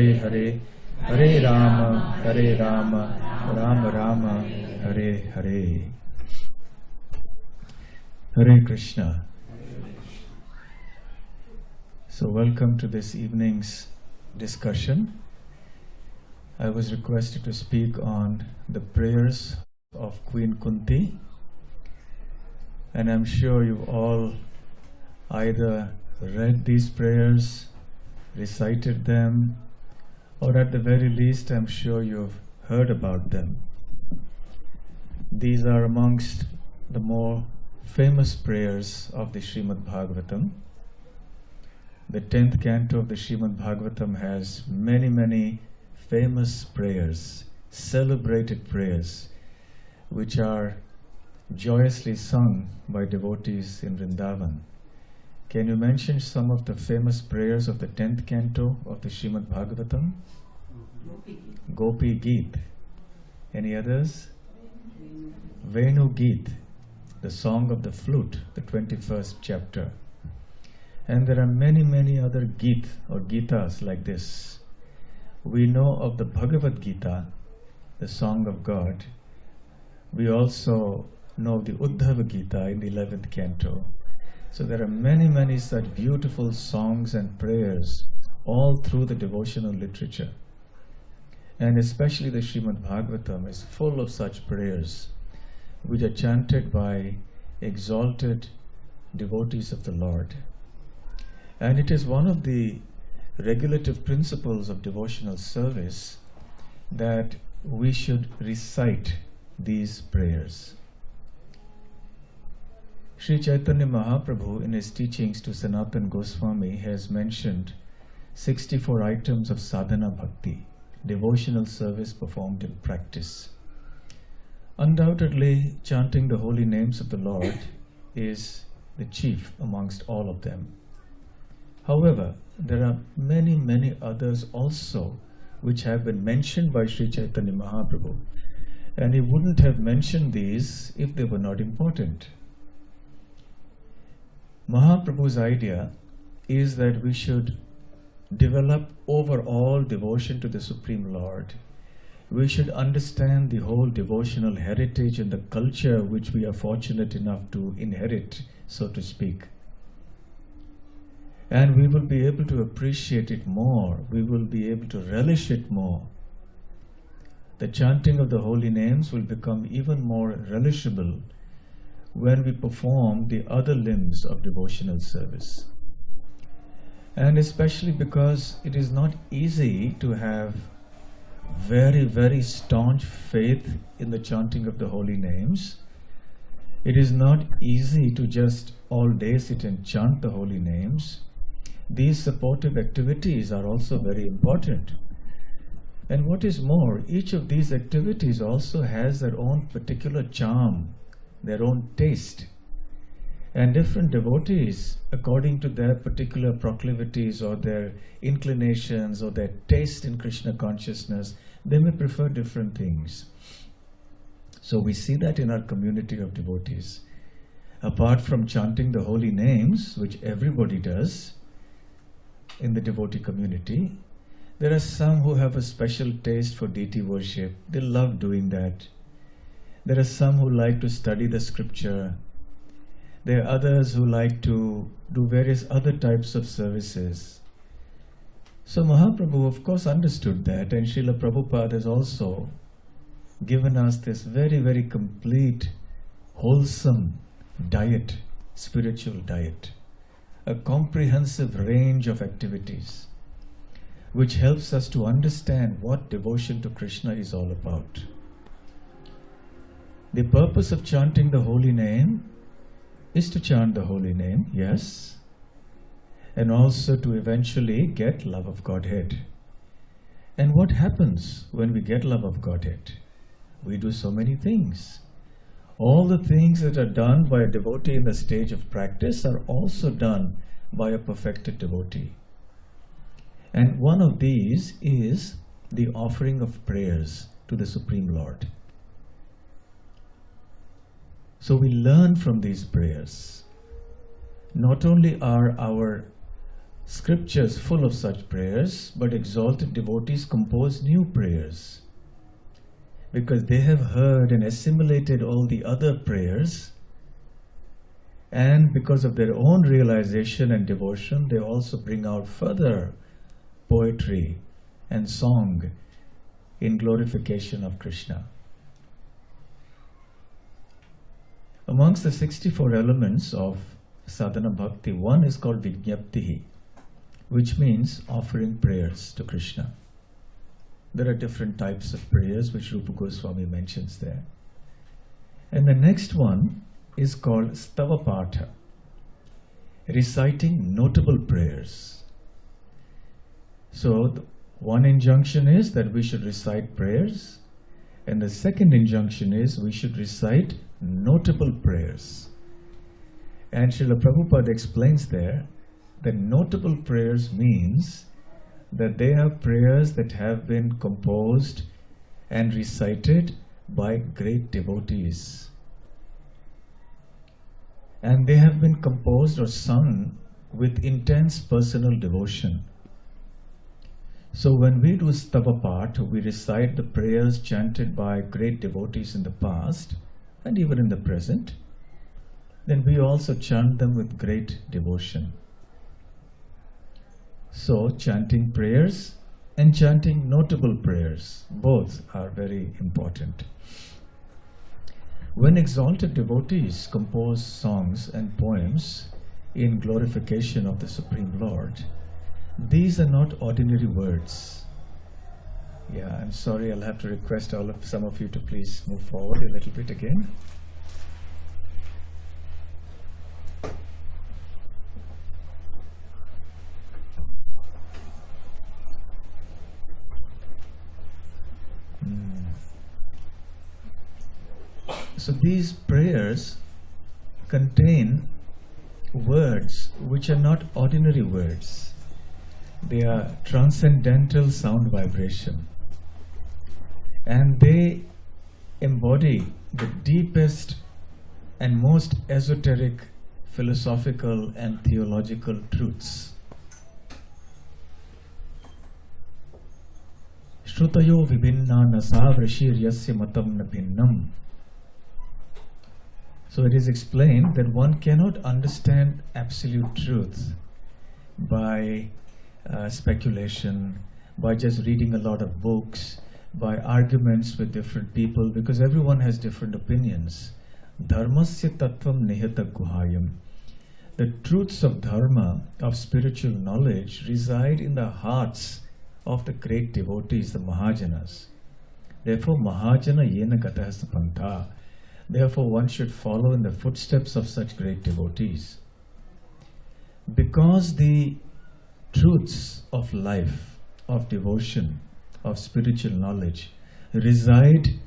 Hare, Hare Rama, Rama Rama, Hare Hare. Hare Krishna. So welcome to this evening's discussion. I was requested to speak on the prayers of Queen Kunti, and I'm sure you've all either read these prayers, recited them, or at the very least I'm sure you've heard about them. These are amongst the more famous prayers of the Srimad Bhagavatam. The 10th canto of the Srimad Bhagavatam has many famous prayers, celebrated prayers, which are joyously sung by devotees in Vrindavan. Can you mention some of the famous prayers of the 10th canto of the Srimad Bhagavatam? Gopi Geet. Any others? Venu Geet, the song of the flute, the 21st chapter. And there are many other Geet or Gitas like this. We know of the Bhagavad Gita, the song of God. We also know the Uddhava Gita in the 11th canto. So there are many such beautiful songs and prayers all through the devotional literature. And especially the Srimad Bhagavatam is full of such prayers which are chanted by exalted devotees of the Lord. And it is one of the regulative principles of devotional service that we should recite these prayers. Sri Chaitanya Mahaprabhu in his teachings to Sanatana Goswami has mentioned 64 items of sadhana bhakti, devotional service performed in practice. Undoubtedly, chanting the holy names of the Lord is the chief amongst all of them. However, there are many others also which have been mentioned by Sri Chaitanya Mahaprabhu, and he wouldn't have mentioned these if they were not important. Mahaprabhu's idea is that we should develop overall devotion to the Supreme Lord. We should understand the whole devotional heritage and the culture which we are fortunate enough to inherit, so to speak. And we will be able to appreciate it more. We will be able to relish it more. The chanting of the holy names will become even more relishable when we perform the other limbs of devotional service. And especially because it is not easy to have very staunch faith in the chanting of the holy names. It is not easy to just all day sit and chant the holy names. These supportive activities are also very important. And what is more, each of these activities also has their own particular charm, their own taste. And different devotees, according to their particular proclivities or their inclinations or their taste in Krishna consciousness, they may prefer different things. So we see that in our community of devotees. Apart from chanting the holy names, which everybody does in the devotee community, there are some who have a special taste for deity worship. They love doing that. There are some who like to study the scripture. There are others who like to do various other types of services. So Mahaprabhu of course understood that, and Srila Prabhupada has also given us this very complete, wholesome diet, spiritual diet, a comprehensive range of activities which helps us to understand what devotion to Krishna is all about. The purpose of chanting the holy name is to chant the holy name, yes, and also to eventually get love of Godhead. And what happens when we get love of Godhead? We do so many things. All the things that are done by a devotee in the stage of practice are also done by a perfected devotee. And one of these is the offering of prayers to the Supreme Lord. So we learn from these prayers. Not only are our scriptures full of such prayers, but exalted devotees compose new prayers because they have heard and assimilated all the other prayers, and because of their own realization and devotion, they also bring out further poetry and song in glorification of Krishna. Amongst the 64 elements of sadhana bhakti, one is called Vijñaptihi, which means offering prayers to Krishna. There are different types of prayers which Rupa Goswami mentions there. And the next one is called Stavapatha, reciting notable prayers. So one injunction is that we should recite prayers, and the second injunction is we should recite notable prayers. And Srila Prabhupada explains there that notable prayers means that they are prayers that have been composed and recited by great devotees. And they have been composed or sung with intense personal devotion. So when we do Stavapat, we recite the prayers chanted by great devotees in the past and even in the present, then we also chant them with great devotion. So chanting prayers and chanting notable prayers, both are very important. When exalted devotees compose songs and poems in glorification of the Supreme Lord, these are not ordinary words. Yeah, I'm sorry, I'll have to request some of you to please move forward a little bit again. So these prayers contain words which are not ordinary words. They are transcendental sound vibration, and they embody the deepest and most esoteric philosophical and theological truths. Shrutayo vibhinna nasa vrashiryasya matam na bhinnam. So it is explained that one cannot understand absolute truth by speculation, by just reading a lot of books, by arguments with different people, because everyone has different opinions. Dharmasya tattvam nihata guhayam. The truths of dharma, of spiritual knowledge, reside in the hearts of the great devotees, the Mahajanas. Therefore, Mahajana yena gatah pantha. Therefore, one should follow in the footsteps of such great devotees. Because the truths of life, of devotion, of spiritual knowledge reside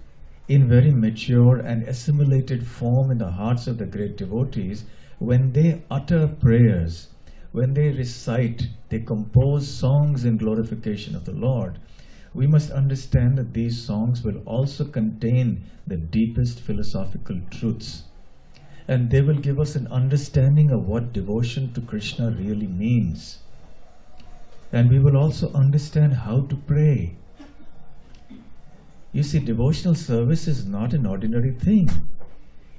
in very mature and assimilated form in the hearts of the great devotees, when they utter prayers, when they recite, they compose songs in glorification of the Lord, we must understand that these songs will also contain the deepest philosophical truths. And they will give us an understanding of what devotion to Krishna really means. And we will also understand how to pray. You see, devotional service is not an ordinary thing.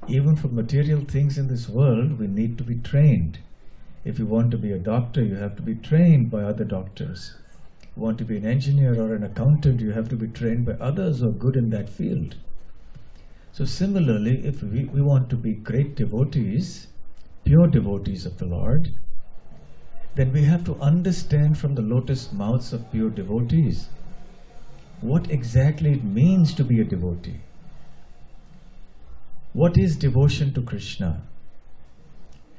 Even for material things in this world, we need to be trained. If you want to be a doctor, you have to be trained by other doctors. You want to be an engineer or an accountant, you have to be trained by others who are good in that field. So similarly, if we want to be great devotees, pure devotees of the Lord, then we have to understand from the lotus mouths of pure devotees what exactly it means to be a devotee. What is devotion to Krishna?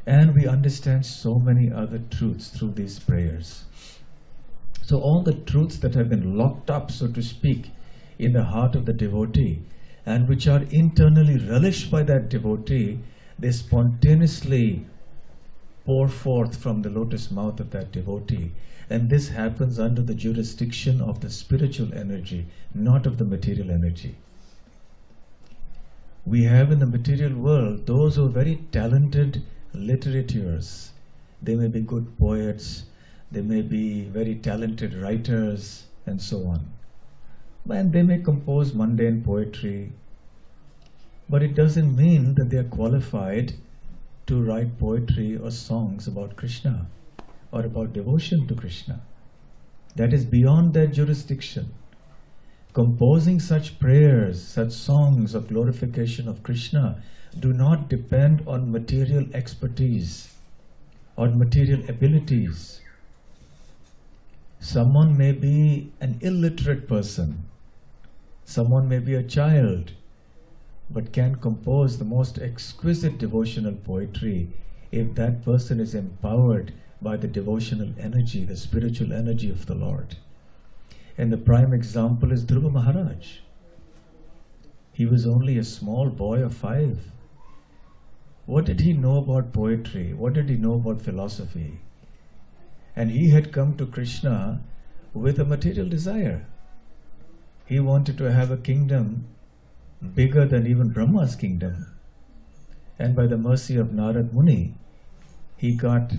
And we understand so many other truths through these prayers. So all the truths that have been locked up, so to speak, in the heart of the devotee, and which are internally relished by that devotee, they spontaneously pour forth from the lotus mouth of that devotee. And this happens under the jurisdiction of the spiritual energy, not of the material energy. We have in the material world those who are very talented literateurs. They may be good poets, they may be very talented writers, and so on. And they may compose mundane poetry, but it doesn't mean that they are qualified to write poetry or songs about Krishna or about devotion to Krishna. That is beyond their jurisdiction. Composing such prayers, such songs of glorification of Krishna do not depend on material expertise or material abilities. Someone may be an illiterate person, someone may be a child, but can compose the most exquisite devotional poetry if that person is empowered by the devotional energy, the spiritual energy of the Lord. And the prime example is Dhruva Maharaj. He was only a small boy of 5. What did he know about poetry? What did he know about philosophy? And he had come to Krishna with a material desire. He wanted to have a kingdom bigger than even Brahma's kingdom. And by the mercy of Narad Muni, he got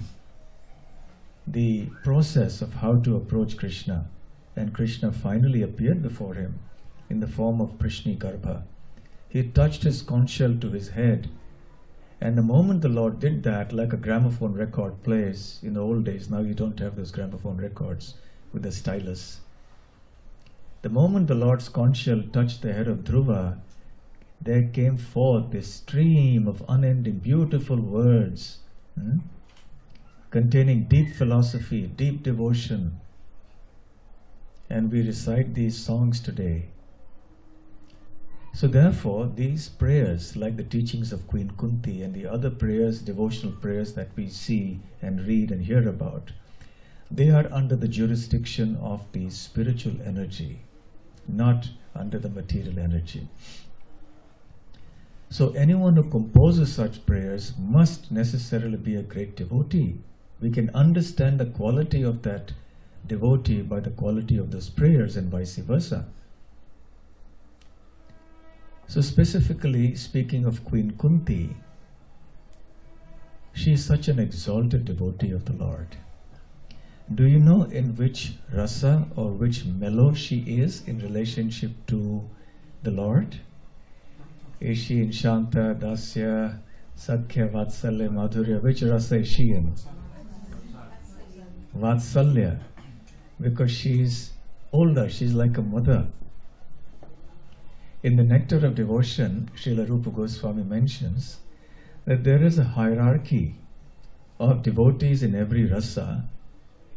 the process of how to approach Krishna. And Krishna finally appeared before him in the form of Prishni Garbha. He touched his conch shell to his head. And the moment the Lord did that, like a gramophone record plays in the old days, now you don't have those gramophone records with a stylus. The moment the Lord's conch shell touched the head of Dhruva, there came forth this stream of unending beautiful words, containing deep philosophy, deep devotion. And we recite these songs today. So therefore, these prayers, like the teachings of Queen Kunti and the other prayers, devotional prayers that we see and read and hear about, they are under the jurisdiction of the spiritual energy, not under the material energy. So anyone who composes such prayers must necessarily be a great devotee. We can understand the quality of that devotee by the quality of those prayers and vice versa. So specifically speaking of Queen Kunti, she is such an exalted devotee of the Lord. Do you know in which rasa or which mellow she is in relationship to the Lord? Is she in Shanta, Dasya, Sakhya, Vatsalya, Madhurya? Which rasa is she in? Vatsalya. Because she's older, she's like a mother. In the Nectar of Devotion, Srila Rupa Goswami mentions that there is a hierarchy of devotees in every rasa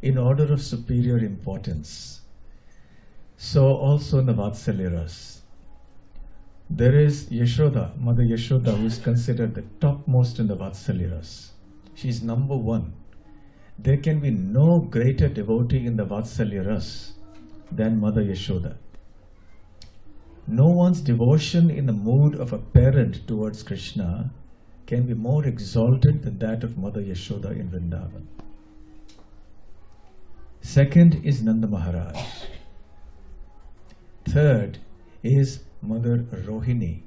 in order of superior importance. So also in the Vatsalya ras, there is Yashoda, Mother Yashoda, who is considered the topmost in the Vatsalya ras. She is number 1. There can be no greater devotee in the Vatsalya ras than Mother Yashoda. No one's devotion in the mood of a parent towards Krishna can be more exalted than that of Mother Yashoda in Vrindavan. Second is Nanda Maharaj. Third is Mother Rohini,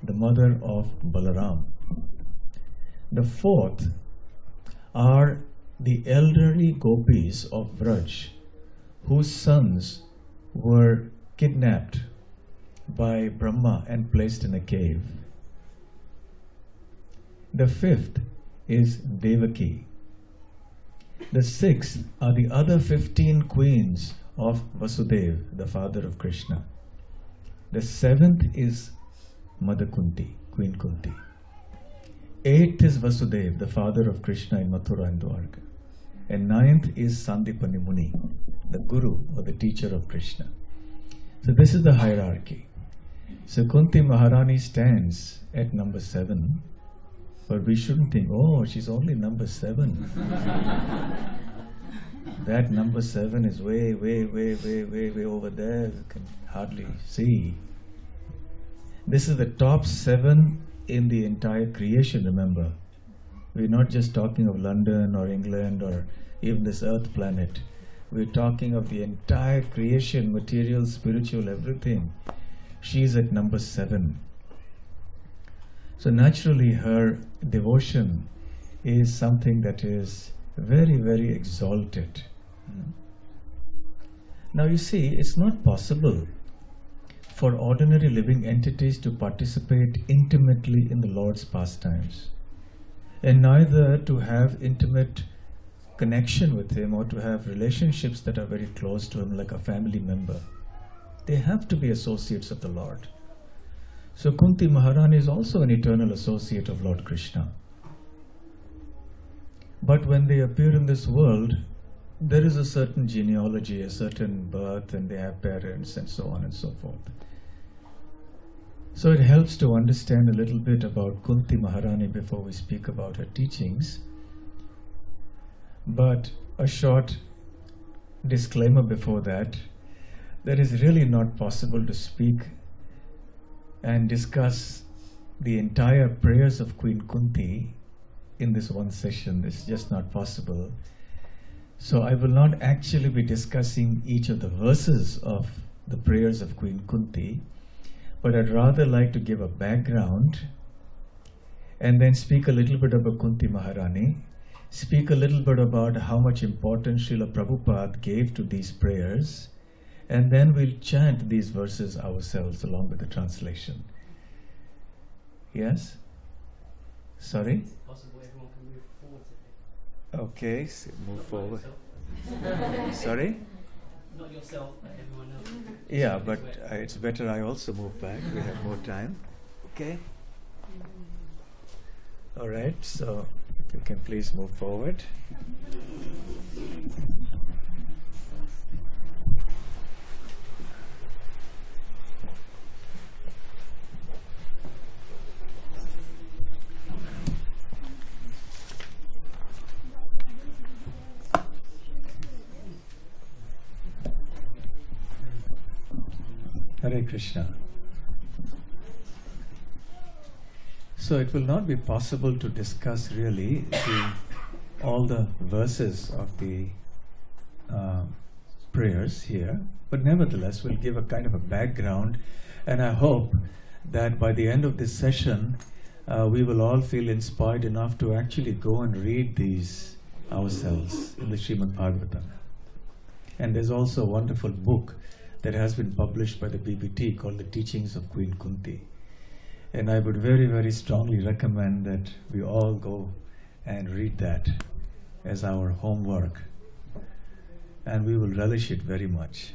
the mother of Balaram. The fourth are the elderly gopis of Vraj, whose sons were kidnapped by Brahma and placed in a cave. The fifth is Devaki. The sixth are the other 15 queens of Vasudeva, the father of Krishna. The seventh is Mother Kunti, Queen Kunti. Eighth is Vasudeva, the father of Krishna in Mathura and Dwarka. And ninth is Sandipani Muni, the guru or the teacher of Krishna. So this is the hierarchy. So Kunti Maharani stands at number 7, but we shouldn't think, oh, she's only number 7. That number 7 is way over there. You can hardly see. This is the top 7 in the entire creation, remember. We're not just talking of London or England or even this earth planet. We're talking of the entire creation, material, spiritual, everything. She's at number 7. So naturally her devotion is something that is very, very exalted. Now you see, it's not possible for ordinary living entities to participate intimately in the Lord's pastimes, and neither to have intimate connection with Him or to have relationships that are very close to Him like a family member. They have to be associates of the Lord. So Kunti Maharani is also an eternal associate of Lord Krishna. But when they appear in this world, there is a certain genealogy, a certain birth, and they have parents and so on and so forth. So it helps to understand a little bit about Kunti Maharani before we speak about her teachings. But a short disclaimer before that it is really not possible to speak and discuss the entire prayers of Queen Kunti in this one session. It's just not possible. So I will not actually be discussing each of the verses of the prayers of Queen Kunti, but I'd rather like to give a background and then speak a little bit about Kunti Maharani, speak a little bit about how much importance Srila Prabhupada gave to these prayers, and then we'll chant these verses ourselves along with the translation. Yes? Sorry? It's possible everyone can move forward a bit. Okay, so move forward. Yourself. Sorry? Not yourself, but everyone else. Yeah, but it's better I also move back. We have more time. Okay? All right, so if you can please move forward. Hare Krishna. So it will not be possible to discuss really all the verses of the prayers here, but nevertheless we'll give a kind of a background, and I hope that by the end of this session we will all feel inspired enough to actually go and read these ourselves in the Srimad Bhagavatam. And there's also a wonderful book that has been published by the BBT called The Teachings of Queen Kunti. And I would very, very strongly recommend that we all go and read that as our homework. And we will relish it very much.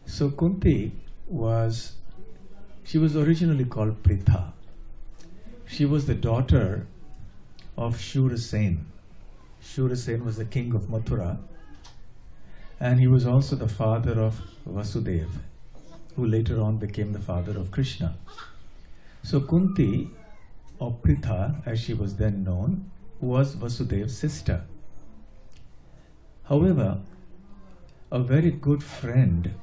So Kunti was originally called Pritha. She was the daughter of Shurasen. Shurasen was the king of Mathura. And he was also the father of Vasudeva, who later on became the father of Krishna. So Kunti, or Pritha, as she was then known, was Vasudeva's sister. However, a very good friend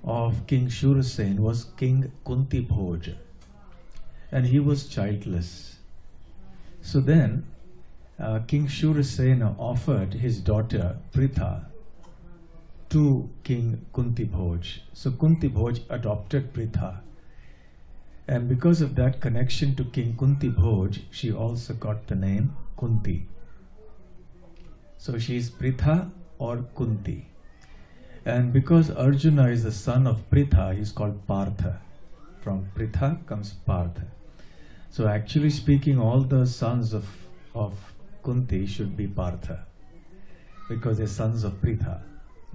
of King Shurasen was King Kunti Bhoj, and he was childless. So then, King Shurasen offered his daughter Pritha to King Kunti Bhoj. So Kunti Bhoj adopted Pritha. And because of that connection to King Kunti Bhoj, she also got the name Kunti. So she is Pritha or Kunti. And because Arjuna is the son of Pritha, he is called Partha. From Pritha comes Partha. So actually speaking, all the sons of Kunti should be Partha, because they're sons of Pritha.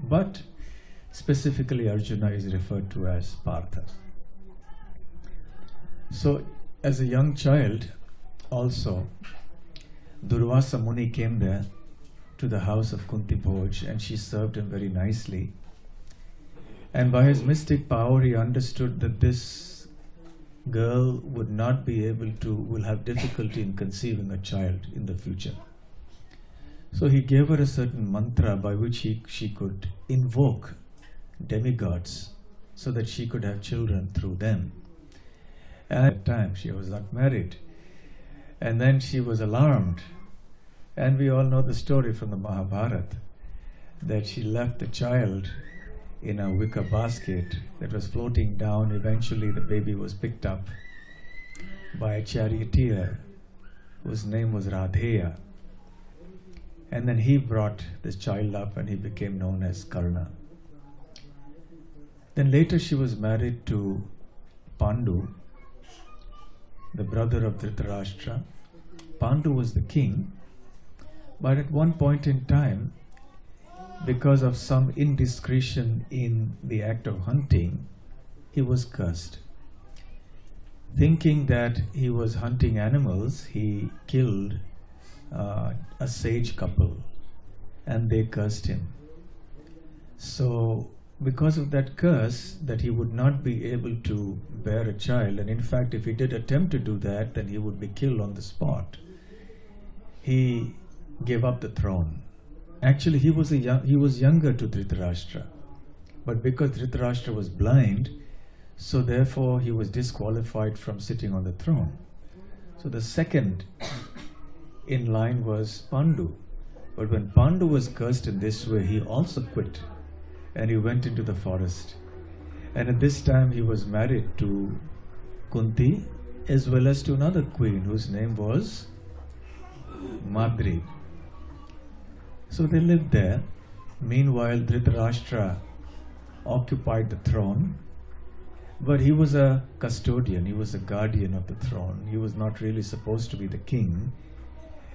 But specifically Arjuna is referred to as Partha. So as a young child also, Durvasa Muni came there to the house of Kunti Bhoj, and she served him very nicely. And by his mystic power he understood that this girl will have difficulty in conceiving a child in the future. So he gave her a certain mantra by which she could invoke demigods so that she could have children through them. And at that time she was not married. And then she was alarmed. And we all know the story from the Mahabharata, that she left the child in a wicker basket that was floating down. Eventually the baby was picked up by a charioteer whose name was Radheya. And then he brought this child up and he became known as Karna. Then later she was married to Pandu, the brother of Dhritarashtra. Pandu was the king, but at one point in time, because of some indiscretion in the act of hunting, he was cursed. Thinking that he was hunting animals, he killed a sage couple and they cursed him. So because of that curse, that he would not be able to bear a child, and in fact if he did attempt to do that, then he would be killed on the spot, he gave up the throne. Actually he was younger to Dhritarashtra, but because Dhritarashtra was blind, so therefore he was disqualified from sitting on the throne. So the second in line was Pandu. But when Pandu was cursed in this way, he also quit and he went into the forest. And at this time he was married to Kunti as well as to another queen whose name was Madri. So they lived there. Meanwhile, Dhritarashtra occupied the throne, but he was a custodian, he was a guardian of the throne. He was not really supposed to be the king.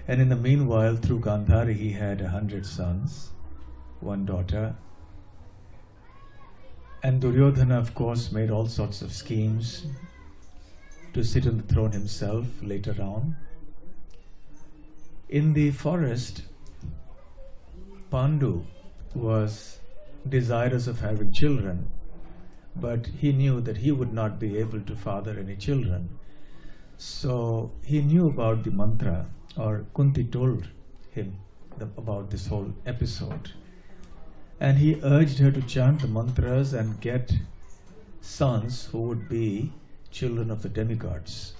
And in the meanwhile, through Gandhari, he had 100 sons, one daughter. And Duryodhana, of course, made all sorts of schemes to sit on the throne himself later on. In the forest, Pandu was desirous of having children, but he knew that he would not be able to father any children. So he knew about the mantra, or Kunti told him about this whole episode. And he urged her to chant the mantras and get sons who would be children of the demigods.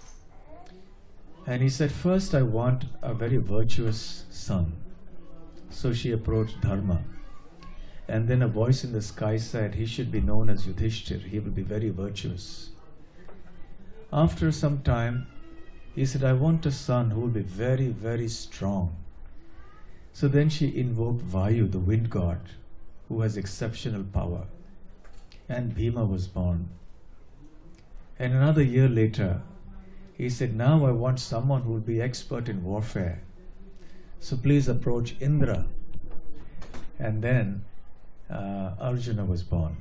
And he said, first I want a very virtuous son. So she approached Dharma. And then a voice in the sky said, he should be known as Yudhishthir, he will be very virtuous. After some time, he said, I want a son who will be very, very strong. So then she invoked Vayu, the wind god, who has exceptional power. And Bhima was born. And another year later, he said, now I want someone who will be expert in warfare. So please approach Indra. And then Arjuna was born.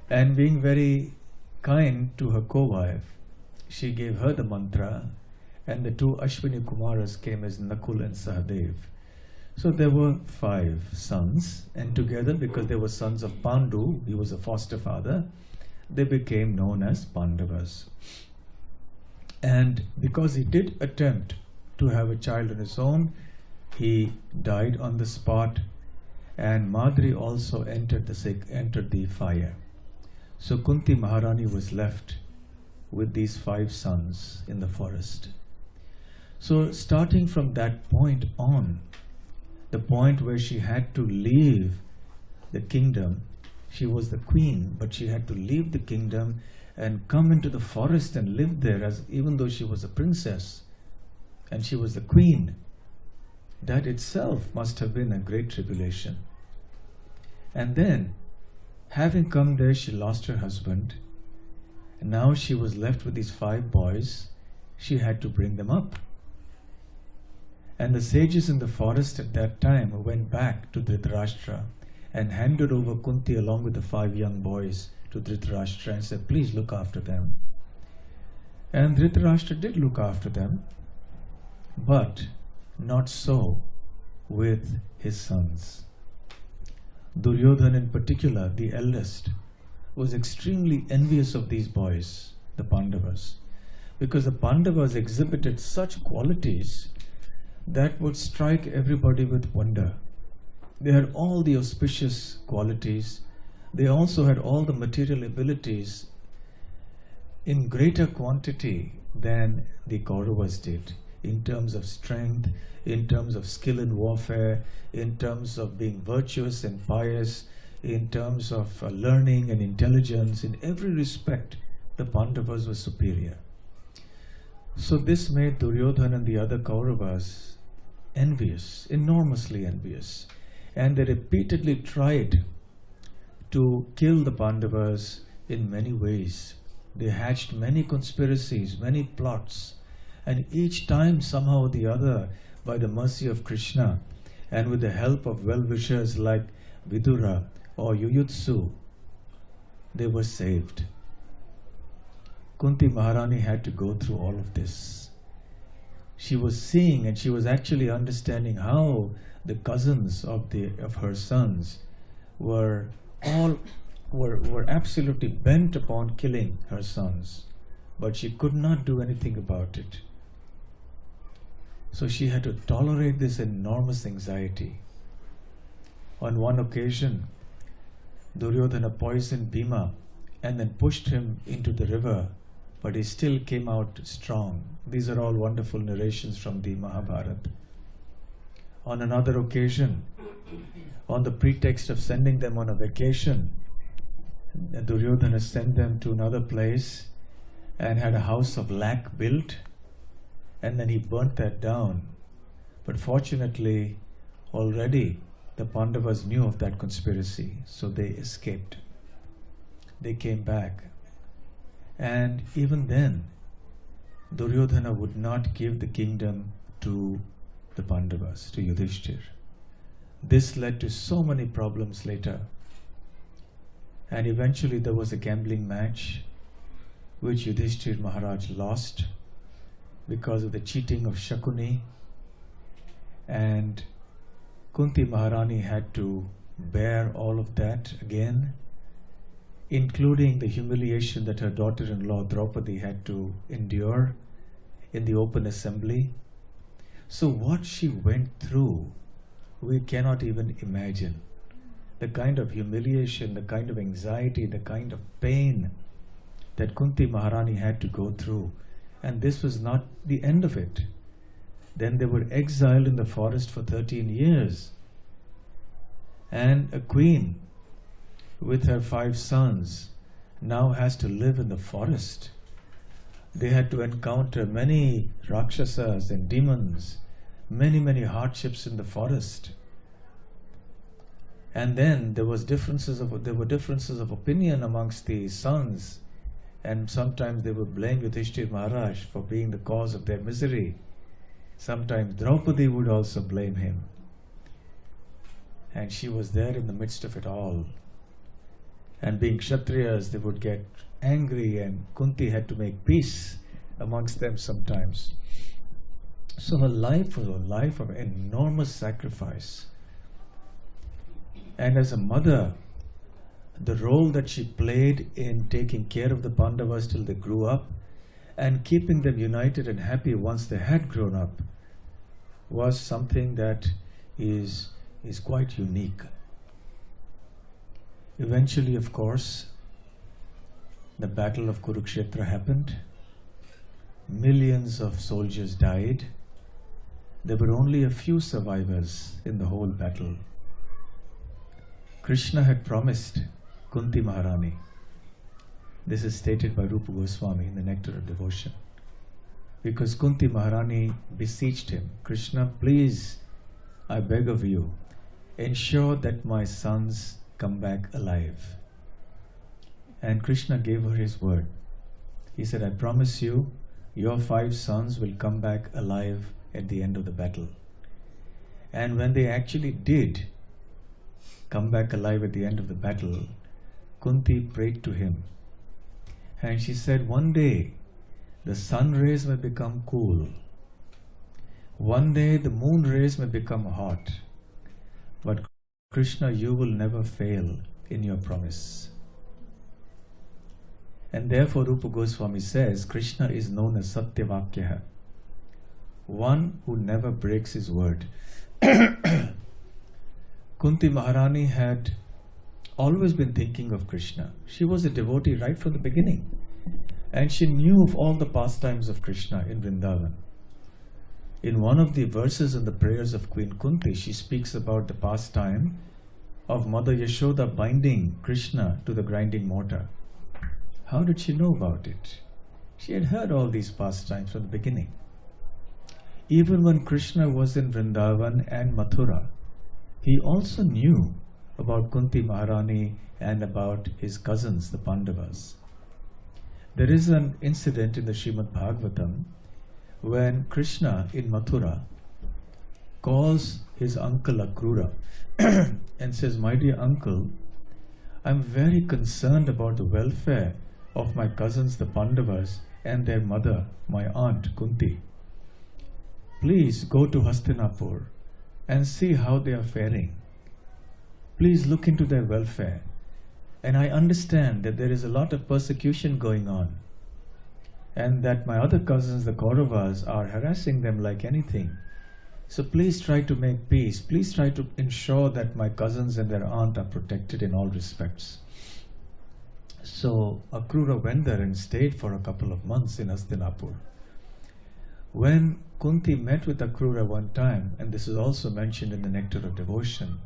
And being very kind to her co-wife, she gave her the mantra, and the two Ashwini Kumaras came as Nakul and Sahadev. So there were 5 sons, and together, because they were sons of Pandu, he was a foster father, they became known as Pandavas. And because he did attempt to have a child on his own, he died on the spot, and Madri also entered the fire. So Kunti Maharani was left with these 5 sons in the forest. So starting from that point on, the point where she had to leave the kingdom, she was the queen, but she had to leave the kingdom and come into the forest and live there, as even though she was a princess and she was the queen. That itself must have been a great tribulation. And then, having come there, she lost her husband. And now she was left with these 5 boys. She had to bring them up. And the sages in the forest at that time went back to Dhritarashtra and handed over Kunti along with the 5 young boys to Dhritarashtra and said, please look after them. And Dhritarashtra did look after them, but not so with his sons. Duryodhana in particular, the eldest, was extremely envious of these boys, the Pandavas, because the Pandavas exhibited such qualities that would strike everybody with wonder. They had all the auspicious qualities. They also had all the material abilities in greater quantity than the Kauravas did, in terms of strength, in terms of skill in warfare, in terms of being virtuous and pious, in terms of learning and intelligence. In every respect, the Pandavas were superior. So this made Duryodhana and the other Kauravas envious, enormously envious. And they repeatedly tried to kill the Pandavas in many ways. They hatched many conspiracies, many plots, and each time somehow or the other, by the mercy of Krishna and with the help of well-wishers like Vidura or Yuyutsu, they were saved. Kunti Maharani had to go through all of this. She was seeing and she was actually understanding how the cousins of her sons were absolutely bent upon killing her sons, but she could not do anything about it. So she had to tolerate this enormous anxiety. On one occasion, Duryodhana poisoned Bhima and then pushed him into the river, but he still came out strong. These are all wonderful narrations from the Mahabharata. On another occasion, on the pretext of sending them on a vacation, Duryodhana sent them to another place and had a house of lac built, and then he burnt that down. But fortunately, already the Pandavas knew of that conspiracy, so they escaped. They came back. And even then, Duryodhana would not give the kingdom to the Pandavas, to Yudhishthir. This led to so many problems later. And eventually there was a gambling match which Yudhishthir Maharaj lost because of the cheating of Shakuni, and Kunti Maharani had to bear all of that again, including the humiliation that her daughter-in-law Draupadi had to endure in the open assembly. So what she went through, we cannot even imagine. The kind of humiliation, the kind of anxiety, the kind of pain that Kunti Maharani had to go through. And this was not the end of it. Then they were exiled in the forest for 13 years. And a queen with her 5 sons now has to live in the forest. They had to encounter many rakshasas and demons, many hardships in the forest. And then there were differences of opinion amongst the sons, and sometimes they would blame Yudhishthir Maharaj for being the cause of their misery. Sometimes Draupadi would also blame him. And she was there in the midst of it all. And being Kshatriyas, they would get angry, and Kunti had to make peace amongst them sometimes. So her life was a life of enormous sacrifice. And as a mother, the role that she played in taking care of the Pandavas till they grew up and keeping them united and happy once they had grown up was something that is quite unique. Eventually, of course, the Battle of Kuruksetra happened. Millions of soldiers died. There were only a few survivors in the whole battle. Krishna had promised Kunti Maharani. This is stated by Rupa Goswami in the Nectar of Devotion. Because Kunti Maharani beseeched him, Krishna, please, I beg of you, ensure that my sons come back alive. And Krishna gave her his word. He said, I promise you, your 5 sons will come back alive at the end of the battle. And when they actually did come back alive at the end of the battle, Kunti prayed to him. And she said, one day the sun rays may become cool. One day the moon rays may become hot. But Krishna, you will never fail in your promise. And therefore Rupa Goswami says, Krishna is known as Satyavakya, one who never breaks his word. Kunti Maharani had always been thinking of Krishna. She was a devotee right from the beginning. And she knew of all the pastimes of Krishna in Vrindavan. In one of the verses in the prayers of Queen Kunti, she speaks about the pastime of Mother Yashoda binding Krishna to the grinding mortar. How did she know about it? She had heard all these pastimes from the beginning. even when Krishna was in Vrindavan and Mathura, he also knew about Kunti Maharani and about his cousins, the Pandavas. There is an incident in the Srimad Bhagavatam when Krishna in Mathura calls his uncle Akrura and says, "My dear uncle, I'm very concerned about the welfare of my cousins, the Pandavas, and their mother, my aunt Kunti. Please go to Hastinapur and see how they are faring. Please look into their welfare. And I understand that there is a lot of persecution going on, and that my other cousins, the Kauravas, are harassing them like anything. So please try to make peace. Please try to ensure that my cousins and their aunt are protected in all respects." So Akrura went there and stayed for a couple of months in Hastinapur. When Kunti met with Akrura one time, and this is also mentioned in the Nectar of Devotion,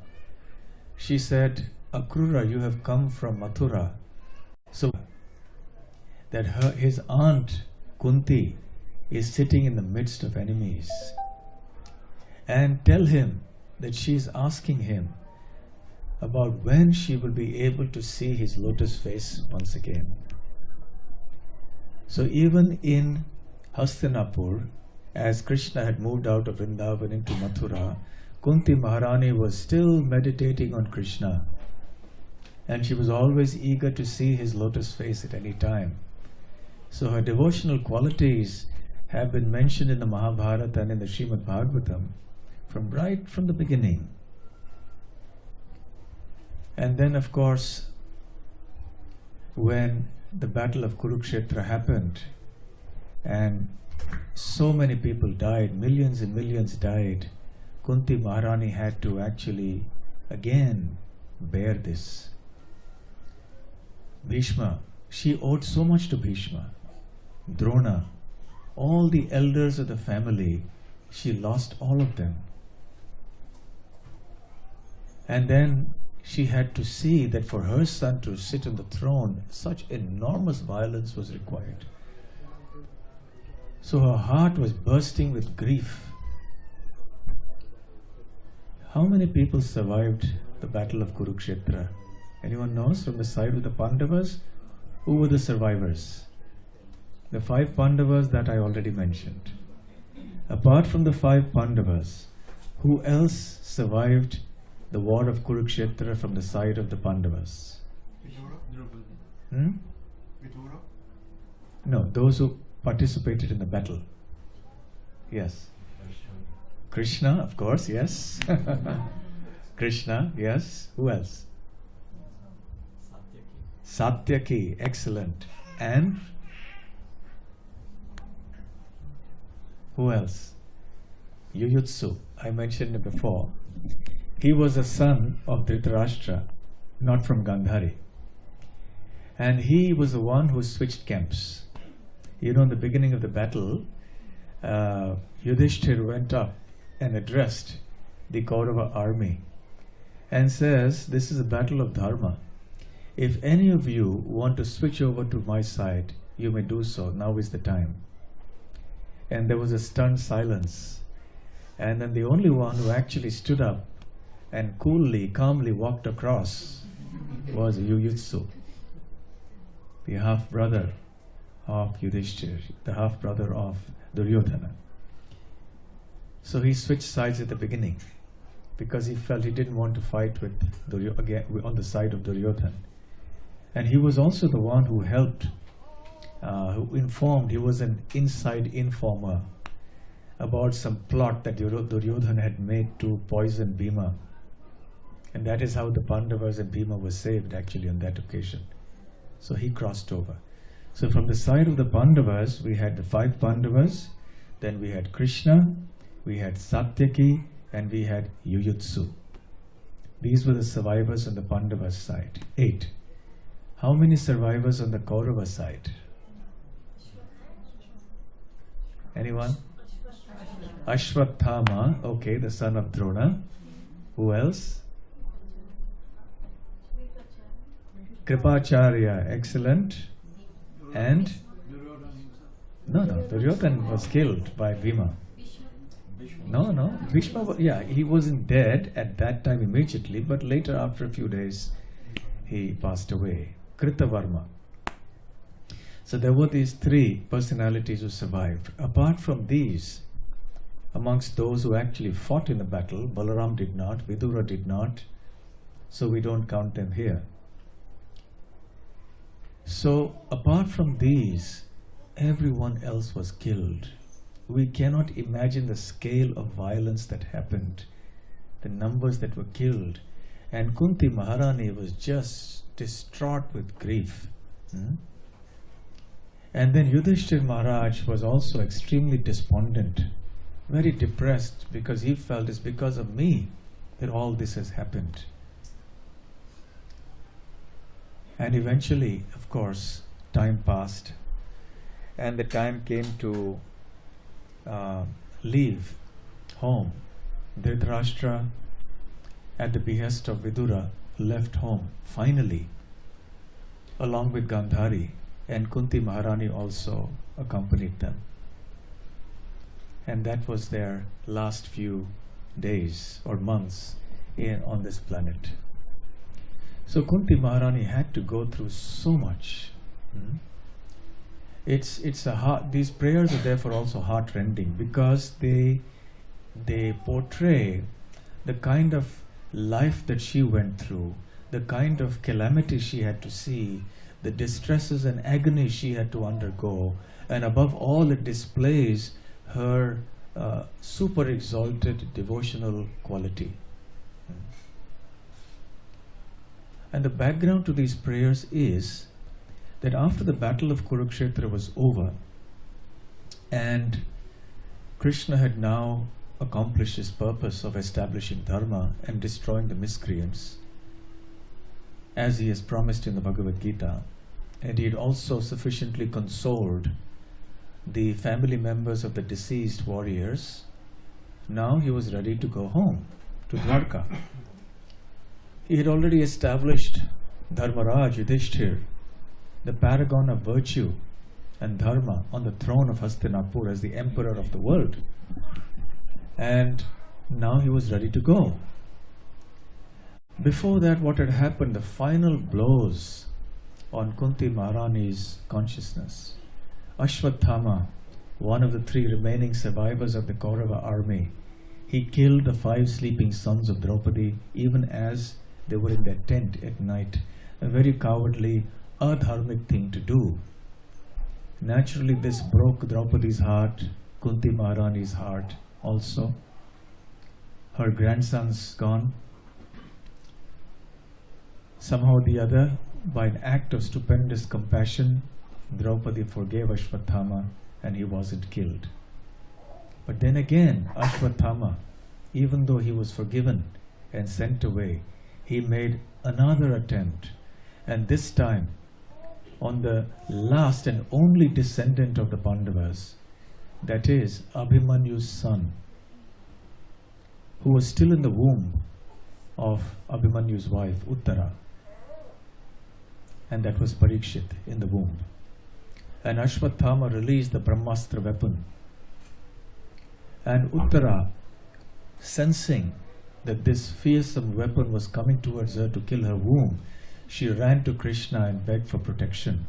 she said, "Akrura, you have come from Mathura, so that his aunt Kunti is sitting in the midst of enemies. And tell him that she is asking him about when she will be able to see his lotus face once again." So even in Hastinapur, as Krishna had moved out of Vrindavan into Mathura, Kunti Maharani was still meditating on Krishna, and she was always eager to see his lotus face at any time. So her devotional qualities have been mentioned in the Mahabharata and in the Srimad Bhagavatam right from the beginning. And then, of course, when the Battle of Kuruksetra happened and so many people died, millions and millions died, Kunti Maharani had to actually again bear this. Bhishma, she owed so much to Bhishma, Drona, all the elders of the family, she lost all of them. And then she had to see that for her son to sit on the throne, such enormous violence was required. So her heart was bursting with grief. How many people survived the Battle of Kuruksetra? Anyone knows from the side of the Pandavas? Who were the survivors? The 5 Pandavas that I already mentioned. Apart from the 5 Pandavas, who else survived the war of Kuruksetra from the side of the Pandavas? No, those who participated in the battle. Yes. Krishna, of course, yes. Krishna, yes. Who else? Satyaki, excellent. And who else? Yuyutsu, I mentioned it before. He was a son of Dhritarashtra, not from Gandhari. And he was the one who switched camps. You know, in the beginning of the battle, Yudhishthir went up and addressed the Kaurava army and says, "This is a battle of dharma. If any of you want to switch over to my side, you may do so. Now is the time." And there was a stunned silence. And then the only one who actually stood up and coolly, calmly walked across was Yuyutsu, the half-brother of Yudhishthir, the half-brother of Duryodhana. So he switched sides at the beginning because he felt he didn't want to fight with on the side of Duryodhana. And he was also the one who helped, who informed, he was an inside informer about some plot that Duryodhana had made to poison Bhima. And that is how the Pandavas and Bhima were saved actually on that occasion. So he crossed over. So from the side of the Pandavas, we had the 5 Pandavas, then we had Krishna, we had Satyaki, and we had Yuyutsu. These were the survivors on the Pandavas side. 8. How many survivors on the Kaurava side? Anyone? Ashwathama, okay, the son of Drona. Who else? Kripacharya, excellent. And? No, Duryodhana was killed by Bhima. No. Bhishma, he wasn't dead at that time immediately, but later, after a few days, he passed away. Kritavarma. So there were these three personalities who survived. Apart from these, amongst those who actually fought in the battle, Balaram did not, Vidura did not, so we don't count them here. So apart from these, everyone else was killed. We cannot imagine the scale of violence that happened, the numbers that were killed. And Kunti Maharani was just distraught with grief. And then Yudhishthir Maharaj was also extremely despondent, very depressed, because he felt it's because of me that all this has happened. And eventually, of course, time passed, and the time came to leave home. Dhritarashtra, at the behest of Vidura, left home, finally, along with Gandhari, and Kunti Maharani also accompanied them. And that was their last few days or months on this planet. So Kunti Maharani had to go through so much. These prayers are therefore also heart-rending, because they portray the kind of life that she went through, the kind of calamity she had to see, the distresses and agony she had to undergo, and above all, it displays her super exalted devotional quality. And the background to these prayers is that after the Battle of Kuruksetra was over, and Krishna had now accomplished his purpose of establishing Dharma and destroying the miscreants, as he has promised in the Bhagavad Gita, and he had also sufficiently consoled the family members of the deceased warriors, now he was ready to go home to Dwarka. He had already established Dharmaraj Yudhishthir, the paragon of virtue and dharma, on the throne of Hastinapur as the emperor of the world. And now he was ready to go. Before that, what had happened, the final blows on Kunti Maharani's consciousness. Ashwatthama, one of the three remaining survivors of the Kaurava army, he killed the 5 sleeping sons of Draupadi even as they were in their tent at night. A very cowardly, adharmic thing to do. Naturally, this broke Draupadi's heart, Kunti Maharani's heart also. Her grandson's gone. Somehow or the other, by an act of stupendous compassion, Draupadi forgave Ashwatthama and he wasn't killed. But then again, Ashwatthama, even though he was forgiven and sent away, he made another attempt, and this time on the last and only descendant of the Pandavas, that is Abhimanyu's son, who was still in the womb of Abhimanyu's wife, Uttara, and that was Parikshit in the womb. And Ashwatthama released the Brahmastra weapon, and Uttara, sensing that this fearsome weapon was coming towards her to kill her womb, she ran to Krishna and begged for protection.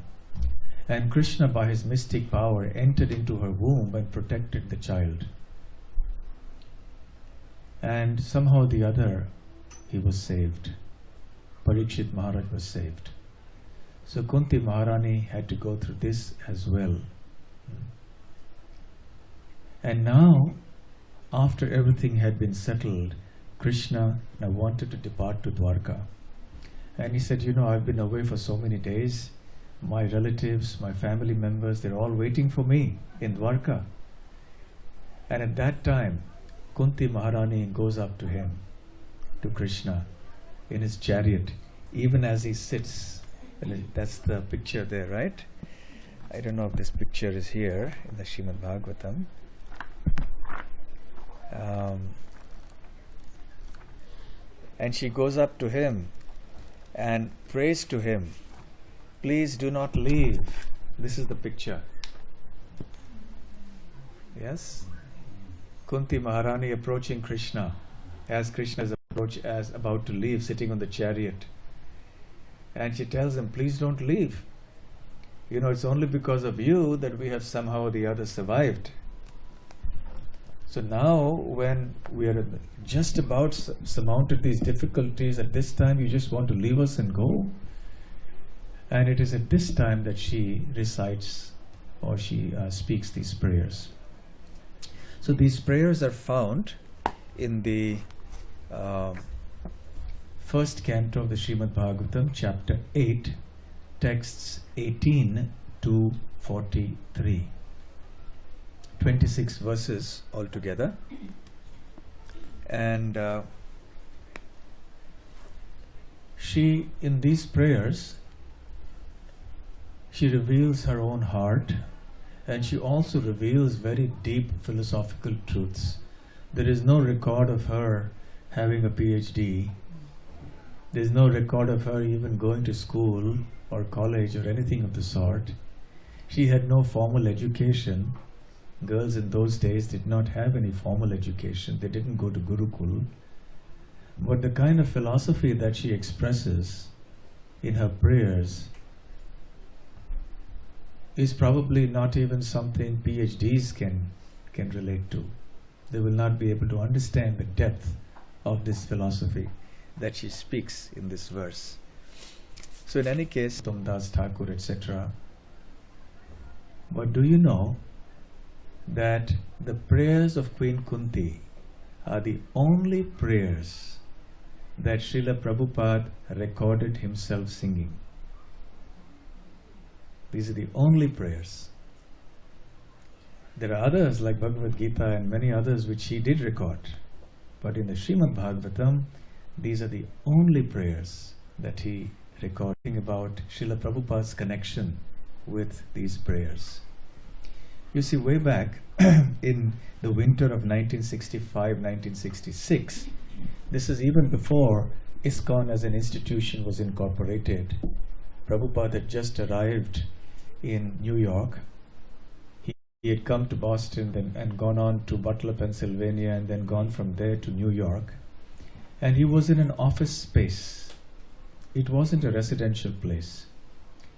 And Krishna, by his mystic power, entered into her womb and protected the child. And somehow or the other, he was saved. Parikshit Maharaj was saved. So Kunti Maharani had to go through this as well. And now, after everything had been settled, Krishna now wanted to depart to Dwarka. And he said, I've been away for so many days. My relatives, my family members, they're all waiting for me in Dwarka. And at that time, Kunti Maharani goes up to him, to Krishna, in his chariot, even as he sits. That's the picture there, right? I don't know if this picture is here in the Srimad Bhagavatam. And she goes up to him and prays to him, please do not leave. This is the picture. Yes? Kunti Maharani approaching Krishna as Krishna is about to leave, sitting on the chariot. And she tells him, please don't leave. You know, it's only because of you that we have somehow or the other survived. So now when we are just about surmounted these difficulties, at this time you just want to leave us and go. And it is at this time that she recites or she speaks these prayers. So these prayers are found in the first canto of the Srimad Bhagavatam, chapter 8, texts 18 to 43. 26 verses altogether. And she, in these prayers, she reveals her own heart, and she also reveals very deep philosophical truths. There is no record of her having a PhD. There is no record of her even going to school or college or anything of the sort. She had no formal education. Girls in those days did not have any formal education. They didn't go to Gurukul. But the kind of philosophy that she expresses in her prayers is probably not even something PhDs can relate to. They will not be able to understand the depth of this philosophy that she speaks in this verse. So in any case, Tomdas Thakur, etc. But do you know that the prayers of Queen Kunti are the only prayers that Srila Prabhupada recorded himself singing? These are the only prayers. There are others like Bhagavad Gita and many others which he did record. But in the Srimad Bhagavatam, these are the only prayers that he recorded about Srila Prabhupada's connection with these prayers. You see, way back in the winter of 1965-1966, this is even before ISKCON as an institution was incorporated. Prabhupada had just arrived in New York. He had come to Boston and gone on to Butler, Pennsylvania, and then gone from there to New York. And he was in an office space. It wasn't a residential place.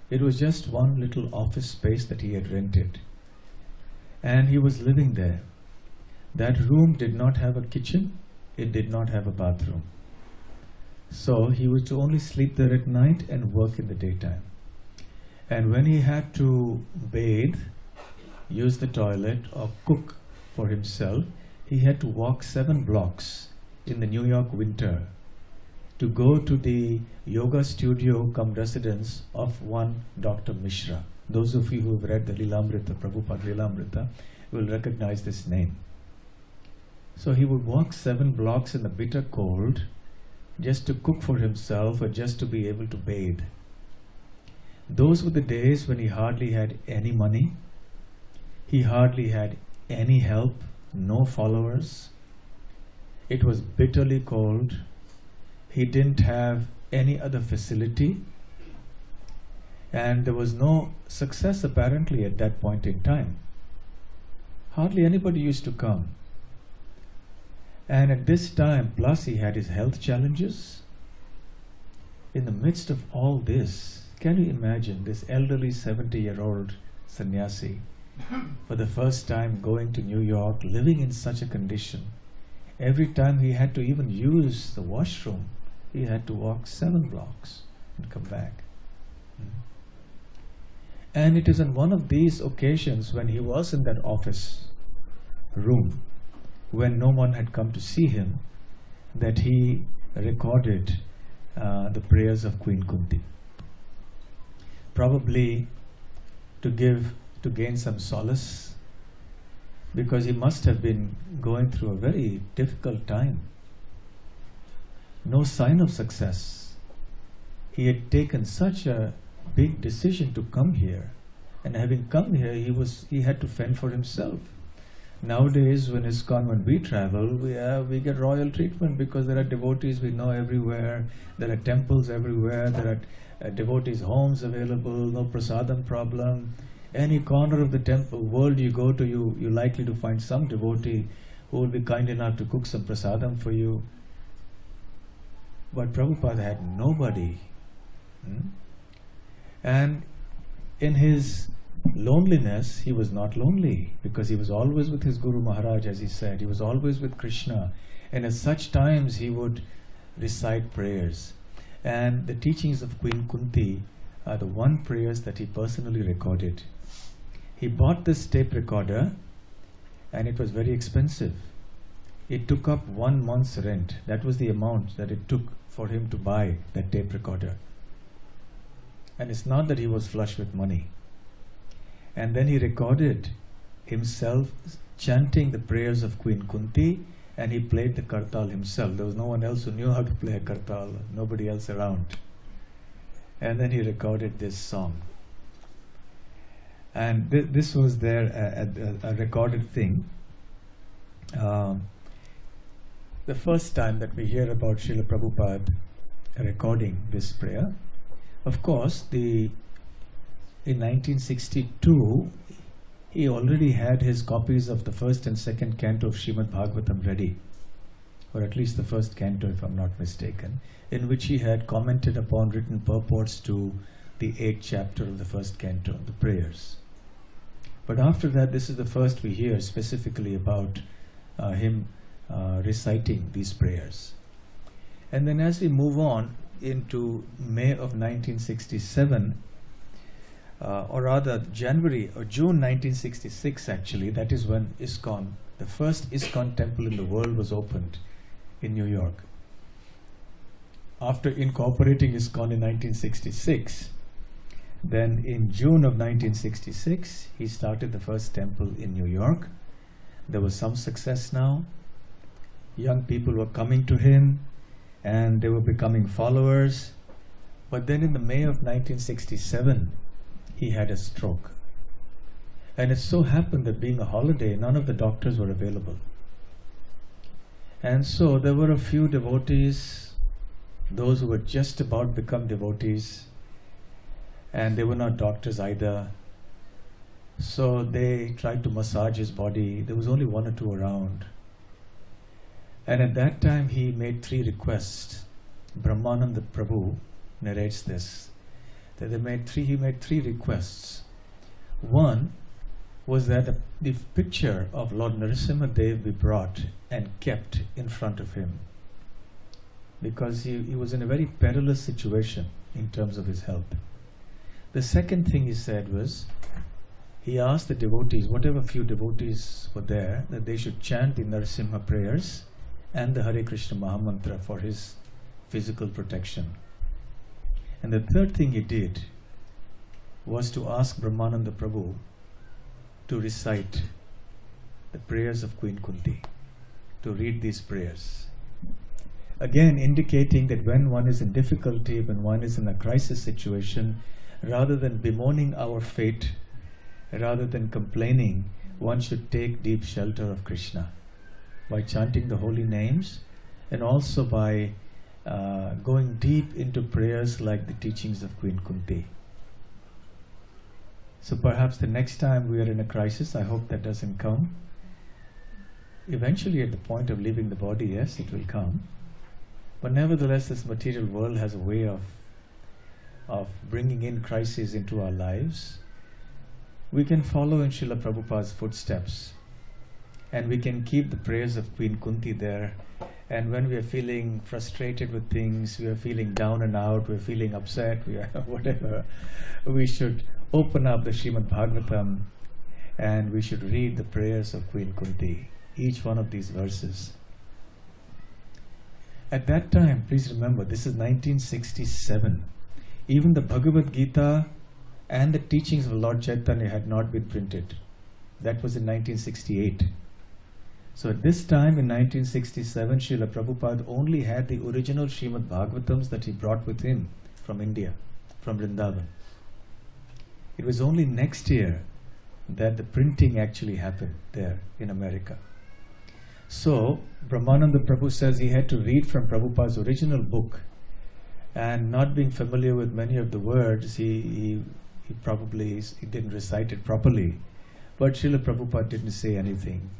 It was just one little office space that he had rented. And he was living there. That room did not have a kitchen. It did not have a bathroom. So he was to only sleep there at night and work in the daytime. And when he had to bathe, use the toilet or cook for himself, he had to walk 7 blocks in the New York winter to go to the yoga studio cum residence of one Dr. Mishra. Those of you who have read the Lilamrita, Prabhupada Lilamrita, will recognize this name. So he would walk 7 blocks in the bitter cold just to cook for himself or just to be able to bathe. Those were the days when he hardly had any money. He hardly had any help, no followers. It was bitterly cold. He didn't have any other facility. And there was no success apparently at that point in time. Hardly anybody used to come. And at this time, plus he had his health challenges. In the midst of all this, can you imagine this elderly 70-year-old sannyasi for the first time going to New York, living in such a condition? Every time he had to even use the washroom, he had to walk 7 blocks and come back. And it is on one of these occasions when he was in that office room, when no one had come to see him, that he recorded the prayers of Queen Kunti. Probably to gain some solace, because he must have been going through a very difficult time. No sign of success. He had taken such a big decision to come here, and having come here, he had to fend for himself. Nowadays, when we travel, we get royal treatment because there are devotees we know everywhere. There are temples everywhere. There are devotees' homes available. No prasadam problem. Any corner of the temple world you go to, you're likely to find some devotee who will be kind enough to cook some prasadam for you. But Prabhupada had nobody. And in his loneliness, he was not lonely, because he was always with his Guru Maharaj, as he said. He was always with Krishna. And at such times, he would recite prayers. And the teachings of Queen Kunti are the one prayers that he personally recorded. He bought this tape recorder, and it was very expensive. It took up 1 month's rent. That was the amount that it took for him to buy that tape recorder. And it's not that he was flush with money. And then he recorded himself chanting the prayers of Queen Kunti, and he played the kartal himself. There was no one else who knew how to play a kartal, nobody else around. And then he recorded this song. And this was there, a recorded thing. The first time that we hear about Srila Prabhupada recording this prayer, of course, in 1962, he already had his copies of the first and second canto of Srimad Bhagavatam ready, or at least the first canto, if I'm not mistaken, in which he had commented upon written purports to the 8th chapter of the first canto, the prayers. But after that, this is the first we hear specifically about him reciting these prayers. And then as we move on into May of 1967, or rather January or June 1966 actually, that is when ISKCON, the first ISKCON temple in the world, was opened in New York. After incorporating ISKCON in 1966, then in June of 1966, he started the first temple in New York. There was some success now. Young people were coming to him, and they were becoming followers. But then in the May of 1967, he had a stroke. And it so happened that being a holiday, none of the doctors were available. And so there were a few devotees, those who were just about to become devotees, and they were not doctors either. So they tried to massage his body. There was only 1 or 2 around. And at that time he made 3 requests. Brahmananda Prabhu narrates this, that he made 3 requests. One was that the picture of Lord Narasimha Dev be brought and kept in front of him, because he was in a very perilous situation in terms of his health. The second thing he said was, he asked the devotees, whatever few devotees were there, that they should chant the Narasimha prayers and the Hare Krishna Mahamantra for his physical protection. And the third thing he did was to ask Brahmananda Prabhu to recite the prayers of Queen Kunti, to read these prayers. Again, indicating that when one is in difficulty, when one is in a crisis situation, rather than bemoaning our fate, rather than complaining, one should take deep shelter of Krishna by chanting the holy names, and also by going deep into prayers like the teachings of Queen Kunti. So perhaps the next time we are in a crisis, I hope that doesn't come. Eventually at the point of leaving the body, yes, it will come. But nevertheless, this material world has a way of bringing in crises into our lives. We can follow in Srila Prabhupada's footsteps, and we can keep the prayers of Queen Kunti there. And when we are feeling frustrated with things, we are feeling down and out, we are feeling upset, we are whatever, we should open up the Srimad Bhagavatam and we should read the prayers of Queen Kunti, each one of these verses. At that time, please remember, this is 1967. Even the Bhagavad Gita and the teachings of Lord Chaitanya had not been printed. That was in 1968. So at this time in 1967, Srila Prabhupada only had the original Srimad Bhagavatams that he brought with him from India, from Vrindavan. It was only next year that the printing actually happened there in America. So Brahmananda Prabhu says he had to read from Prabhupada's original book, and not being familiar with many of the words, he didn't recite it properly. But Srila Prabhupada didn't say anything.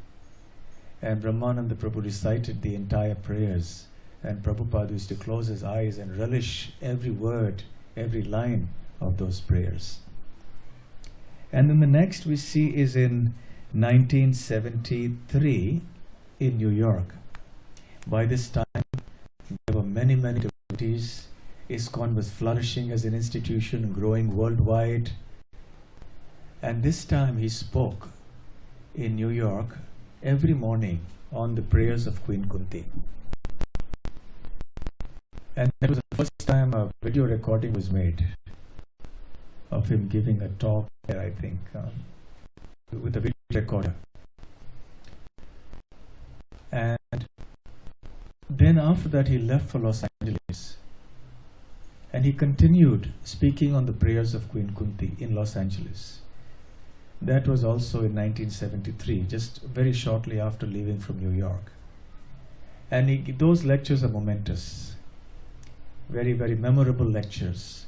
And Brahmananda Prabhu recited the entire prayers, and Prabhupada used to close his eyes and relish every word, every line of those prayers. And then the next we see is in 1973 in New York. By this time, there were many devotees. ISKCON was flourishing as an institution, growing worldwide. And this time he spoke in New York every morning on the prayers of Queen Kunti. And that was the first time a video recording was made of him giving a talk there, I think, with a video recorder. And then after that he left for Los Angeles. And he continued speaking on the prayers of Queen Kunti in Los Angeles. That was also in 1973, just very shortly after leaving from New York. And those lectures are momentous, very memorable lectures.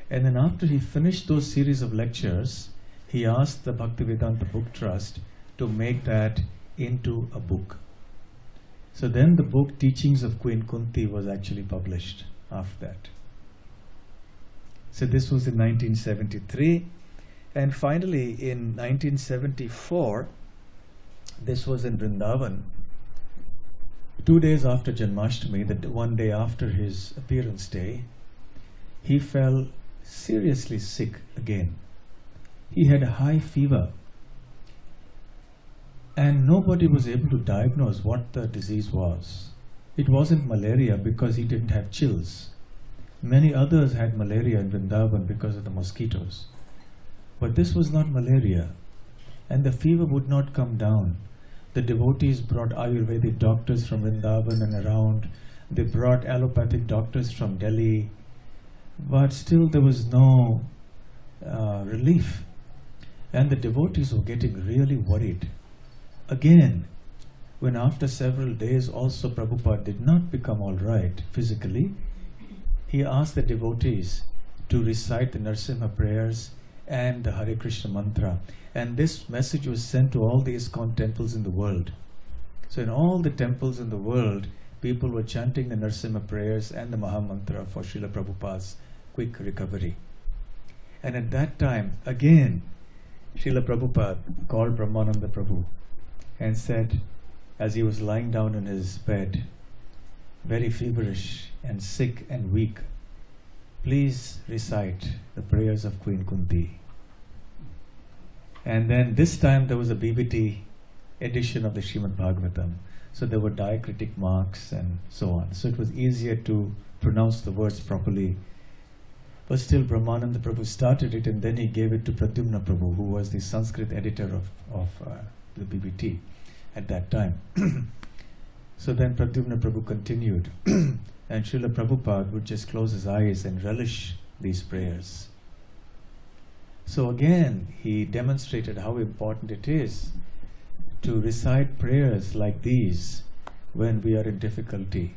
And then after he finished those series of lectures, he asked the Bhaktivedanta Book Trust to make that into a book. So then the book Teachings of Queen Kunti was actually published after that. So this was in 1973. And finally in 1974, this was in Vrindavan, 2 days after Janmashtami, the one day after his appearance day, he fell seriously sick again. He had a high fever. And nobody was able to diagnose what the disease was. It wasn't malaria because he didn't have chills. Many others had malaria in Vrindavan because of the mosquitoes. But this was not malaria. And the fever would not come down. The devotees brought Ayurvedic doctors from Vrindavan and around. They brought allopathic doctors from Delhi. But still there was no relief. And the devotees were getting really worried. Again, when after several days also Prabhupada did not become all right physically, he asked the devotees to recite the Narasimha prayers and the Hare Krishna mantra. And this message was sent to all the ISKCON temples in the world. So in all the temples in the world, people were chanting the Narasimha prayers and the Maha Mantra for Srila Prabhupada's quick recovery. And at that time, again, Srila Prabhupada called Brahmananda Prabhu and said, as he was lying down in his bed, very feverish and sick and weak, please recite the prayers of Queen Kunti. And then this time there was a BBT edition of the Srimad Bhagavatam. So there were diacritic marks and so on. So it was easier to pronounce the words properly. But still Brahmananda Prabhu started it, and then he gave it to Pradyumna Prabhu, who was the Sanskrit editor of the BBT at that time. So then Pradyumna Prabhu continued. And Srila Prabhupada would just close his eyes and relish these prayers. So again, he demonstrated how important it is to recite prayers like these when we are in difficulty.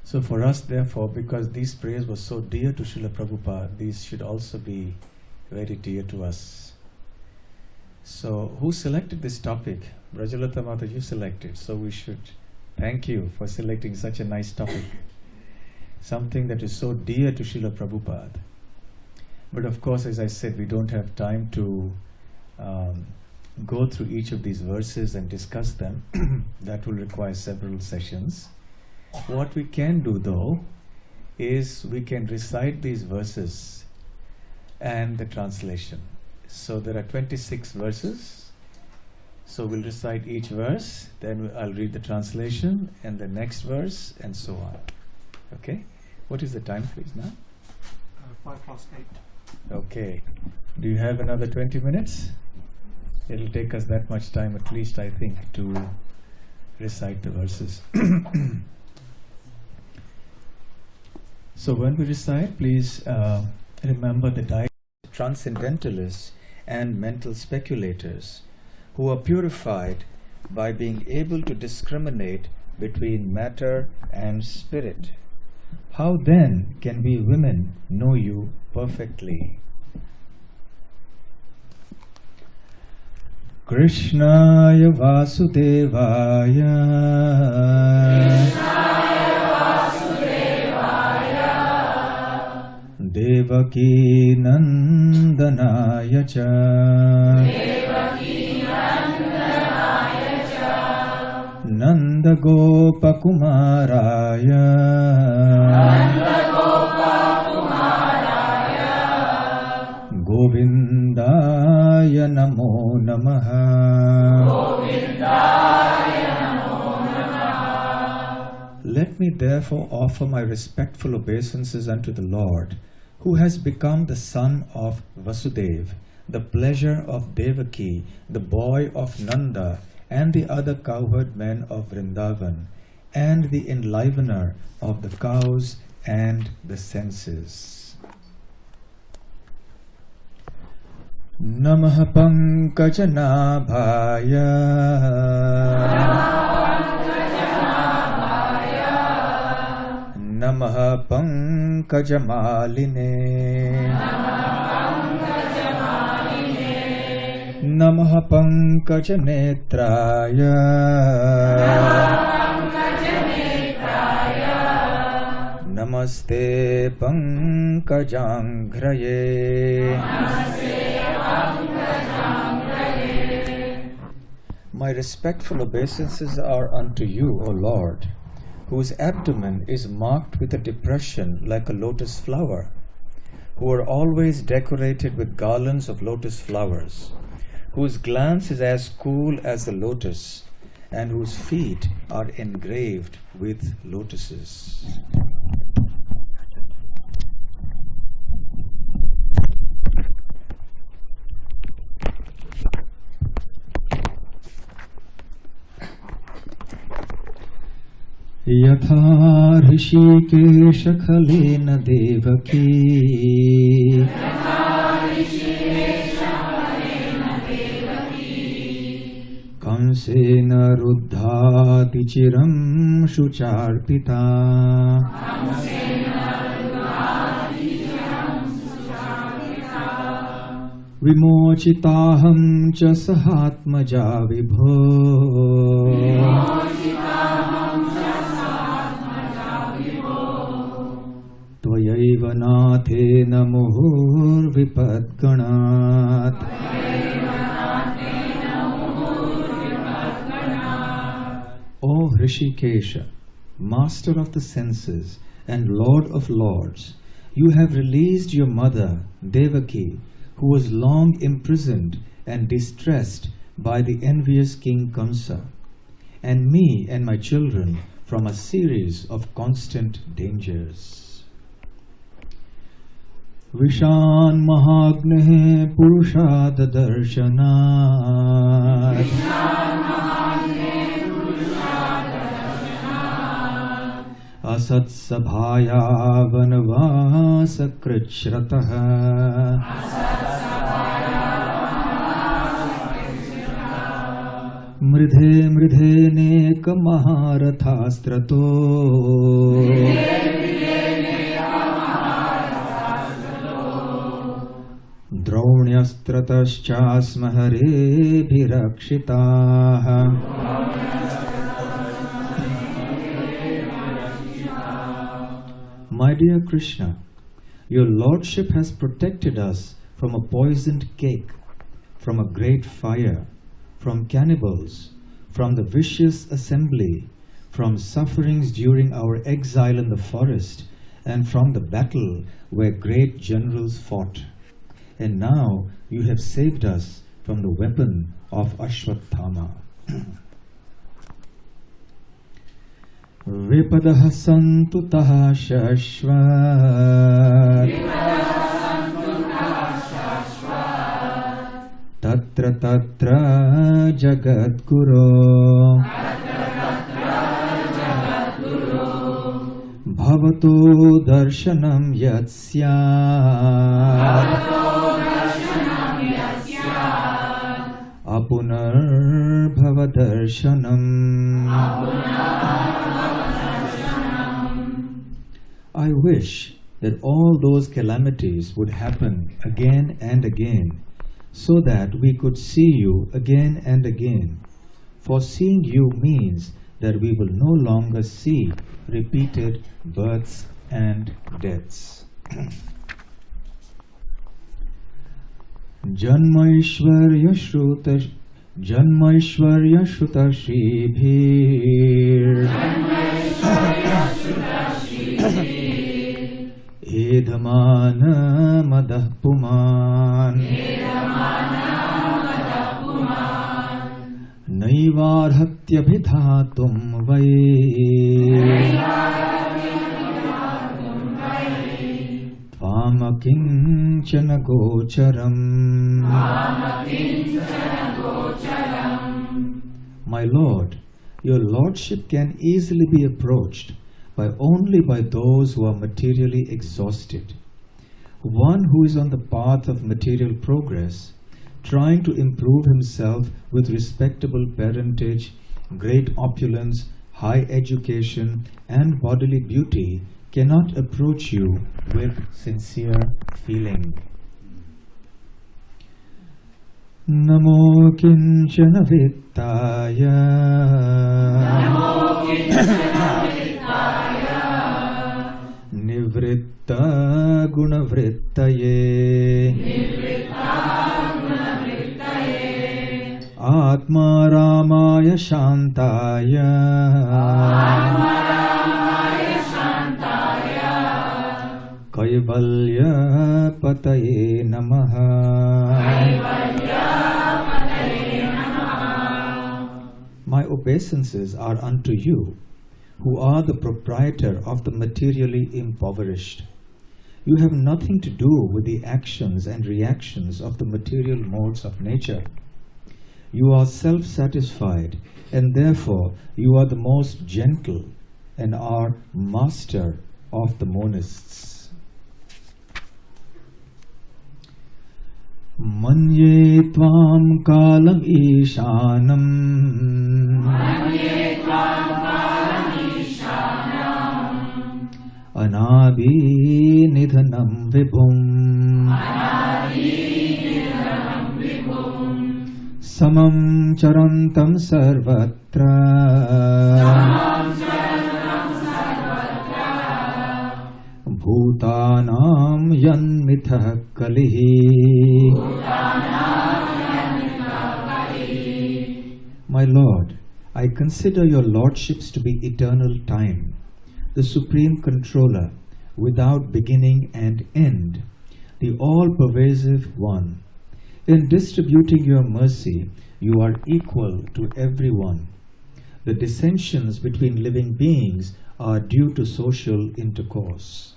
So for us, therefore, because these prayers were so dear to Srila Prabhupada, these should also be very dear to us. So who selected this topic? Brajalata Mata, you selected. So we should thank you for selecting such a nice topic. Something that is so dear to Srila Prabhupada. But of course, as I said, we don't have time to go through each of these verses and discuss them. That will require several sessions. What we can do though is we can recite these verses and the translation. So there are 26 verses. So we'll recite each verse, then I'll read the translation and the next verse and so on. Okay? What is the time please now? 8:05. Okay. Do you have another 20 minutes? It'll take us that much time at least, I think, to recite the verses. So when we recite, please remember the transcendentalists and mental speculators who are purified by being able to discriminate between matter and spirit. How then can we women know you perfectly? Krishnaya Vasudevaya Devaki Nandanaya Cha Nanda Gopakumaraya Govindaya Namo Namaha. Let me therefore offer my respectful obeisances unto the Lord, who has become the son of Vasudeva, the pleasure of Devaki, the boy of Nanda, and the other cowherd men of Vrindavan, and the enlivener of the cows and the senses. Namaha Pankajanabhaya Namaha Pankajamaline Namaha Pankajanetraya Namaste Pankajanggraye. My respectful obeisances are unto you, O Lord, whose abdomen is marked with a depression like a lotus flower, who are always decorated with garlands of lotus flowers, whose glance is as cool as the lotus, and whose feet are engraved with lotuses. Yatha Hrishikesha Khalena Devaki Kamsena Ruddhati Chiram Shucharpita Vimochitaham cha sahatmaja vibho Tvayaiva nathena muhur vipadganat O Hrishikesha, Master of the senses and Lord of lords, you have released your mother, Devaki, who was long imprisoned and distressed by the envious King Kamsa, and me and my children from a series of constant dangers. Vishan Mahagne Purushad Darshanat Asat Sabhaya Vanavasa Krichrataha Mridhe Mridhe Neka Maharathastrato Draunyastratascha Hare Bhirakshitaha. My dear Krishna, your Lordship has protected us from a poisoned cake, from a great fire, from cannibals, from the vicious assembly, from sufferings during our exile in the forest, and from the battle where great generals fought. And now you have saved us from the weapon of Ashwatthama. Vipadaha santutaha shashvat Tatra tatra jagadguru Bhavato darshanam yatsya Apunar bhavadarshanam. I wish that all those calamities would happen again and again, so that we could see you again and again. For seeing you means that we will no longer see repeated births and deaths. Janmaishvarya Shruta Shribhir Edhamana Madah Puman Naivarhatyabhidhatum Vai Tvamakinchana Gocharam. My Lord, your Lordship can easily be approached only by those who are materially exhausted. One who is on the path of material progress, trying to improve himself with respectable parentage, great opulence, high education, and bodily beauty, cannot approach you with sincere feeling. Namo kinchana vittaya nivritta gunavrittaye Atma Ramaya Shantaya Kaivalya Pataye Namaha. My obeisances are unto you, who are the proprietor of the materially impoverished. You have nothing to do with the actions and reactions of the material modes of nature. You are self-satisfied, and therefore you are the most gentle and are master of the monists. Manye tvam kalam ishanam Anadi nidhanam vibhum Samam charantam sarvatra Bhutanam yanmitha kalihi. My Lord, I consider your lordships to be eternal time, the supreme controller, without beginning and end, the all-pervasive one. In distributing your mercy, you are equal to everyone. The dissensions between living beings are due to social intercourse.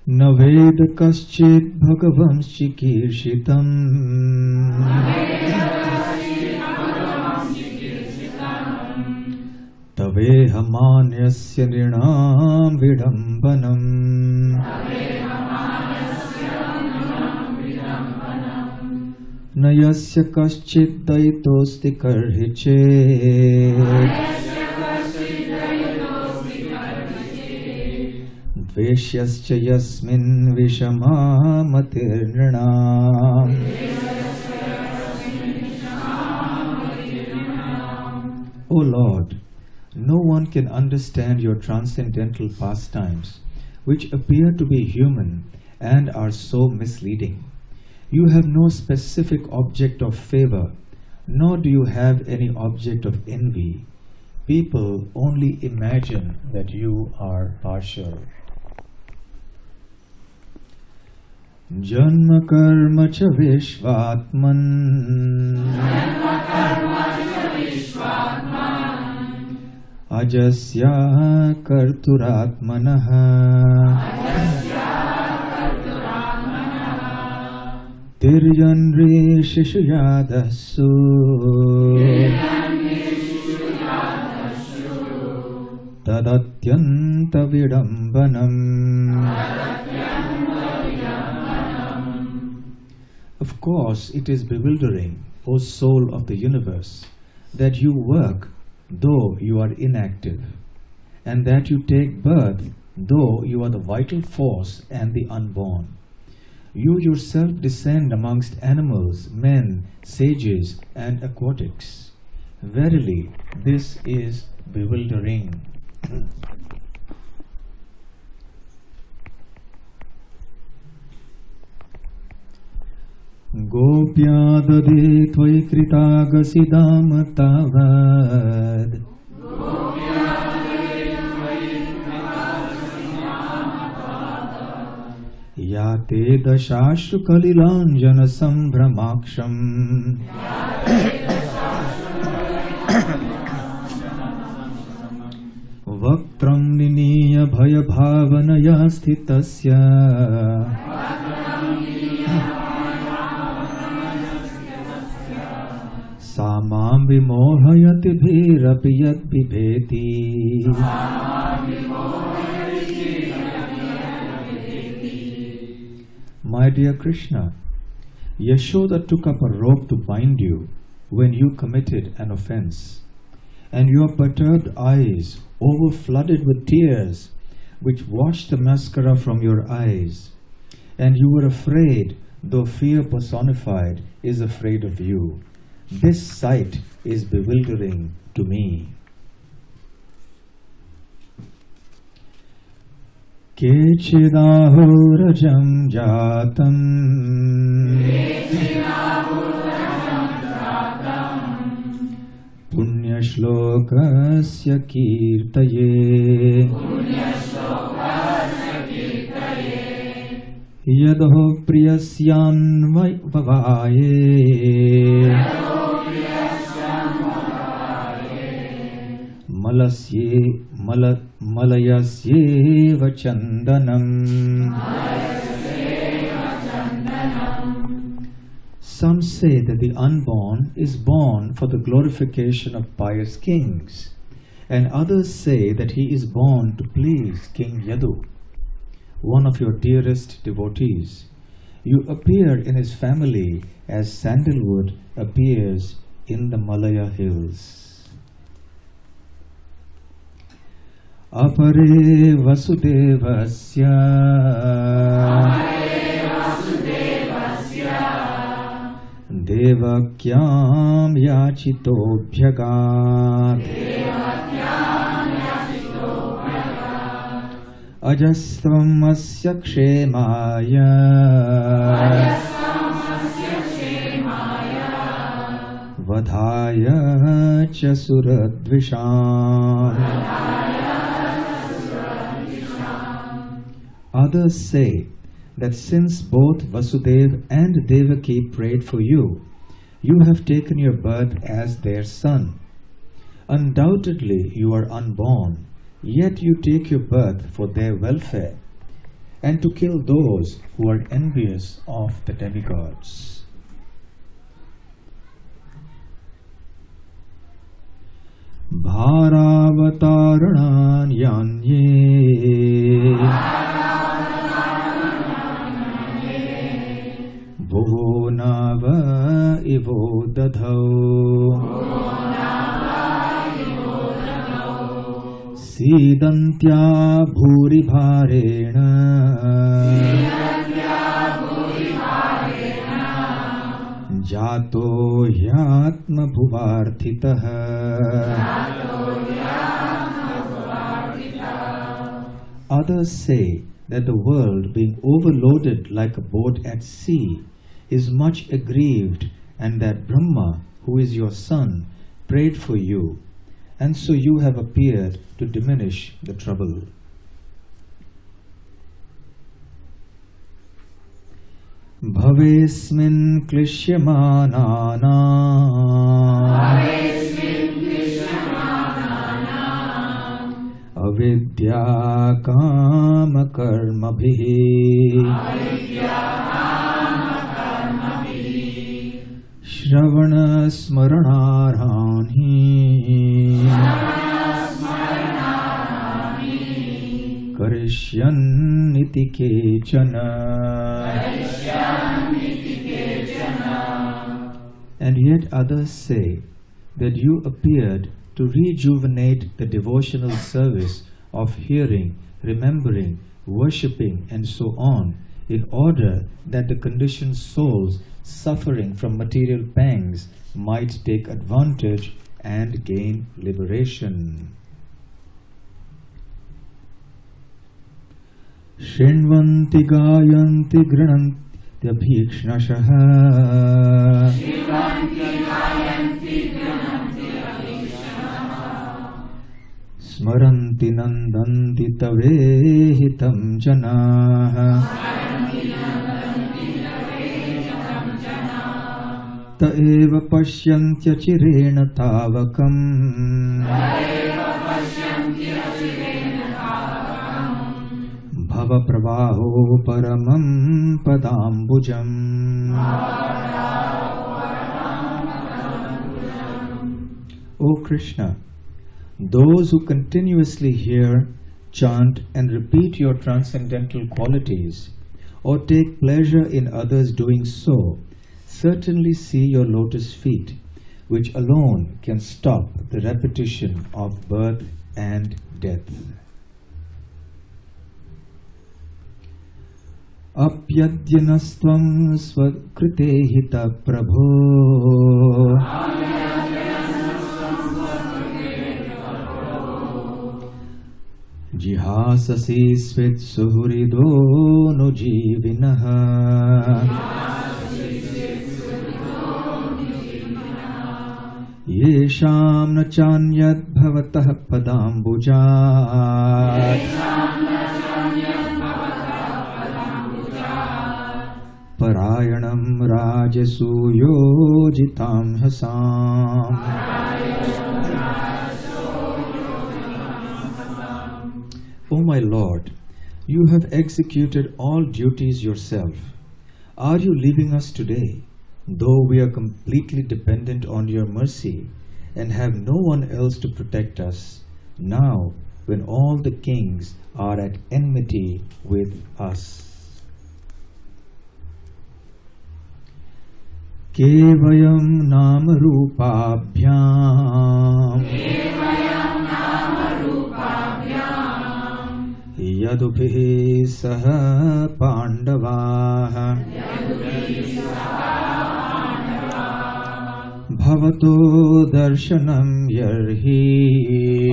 Naved kaschit bhagavam chikirshitam Taveha manyasya nrinam vidambanam Nayasya kaschit daitosti karhichet Dveshyascha yasmin vishama matirnam. O Lord, no one can understand your transcendental pastimes, which appear to be human and are so misleading. You have no specific object of favor, nor do you have any object of envy. People only imagine that you are partial. Janma karma cha vishvatman Ajasya karturatmanaha Tiryanri shishuyadasu Tadatyanta vidambanam. Of course, it is bewildering, O soul of the universe, that you work though you are inactive, and that you take birth though you are the vital force and the unborn. You yourself descend amongst animals, men, sages, and aquatics. Verily, this is bewildering. Gopyadade tvai kritagasidam tavad Yate dashashru kalilanjana sambhramaksham Vaktram niniya bhaya bhavanaya sthitasya Samam vimohayati bhirapi yad bibheti My dear Krishna, Yashoda took up a rope to bind you when you committed an offense, and your perturbed eyes over-flooded with tears, which washed the mascara from your eyes, and you were afraid, though fear personified is afraid of you. This sight is bewildering to me. Kechidahurajam jatam Punya shlokasya kirtaye Yadho priyasyan vavaye Malayasyeva chandanam Some say that the unborn is born for the glorification of pious kings, and others say that he is born to please King Yadu, one of your dearest devotees. You appear in his family as sandalwood appears in the Malaya hills. Apare vasudevasya Devakyam yachitobhyagat Ajastvam asya kshemaya Vadhaya cha suradvisham Others say that since both Vasudeva and Devaki prayed for you, you have taken your birth as their son. Undoubtedly you are unborn, yet you take your birth for their welfare, and to kill those who are envious of the demigods. Bharavataran yanye Bhunava ivo dadhau Sidantya bhuri bharena Jato hyatma bhuvarthitaha Others say that the world, being overloaded like a boat at sea, is much aggrieved, and that Brahma, who is your son, prayed for you, and so you have appeared to diminish the trouble. Bhavesmin klishyamanana avidya kama karmabhi Shravana smaranarhani Karishyan niti kechana And yet others say that you appeared to rejuvenate the devotional service of hearing, remembering, worshipping, and so on, in order that the conditioned souls suffering from material pangs might take advantage and gain liberation. Shrinvanti gayanti granantyabhikshnasaha Smaranti nandanti tavehitam janaha Ta eva pashyantya chirena tavakam Bhava pravaho paramam padambujam. O Krishna, those who continuously hear, chant and repeat your transcendental qualities, or take pleasure in others doing so, certainly see your lotus feet, which alone can stop the repetition of birth and death. Apyadyanastvam svakrite hita prabho Jihasasi svit suhrido no jivinaha Yesham na chanyat bhavatah padambujat Parayanam rajasuyo jitam hasam. O my Lord, you have executed all duties yourself. Are you leaving us today, though we are completely dependent on your mercy and have no one else to protect us, now when all the kings are at enmity with us? Kevayam nama rupabhyam Yadubhi saha pandavaha Bhavato darshanam yarhi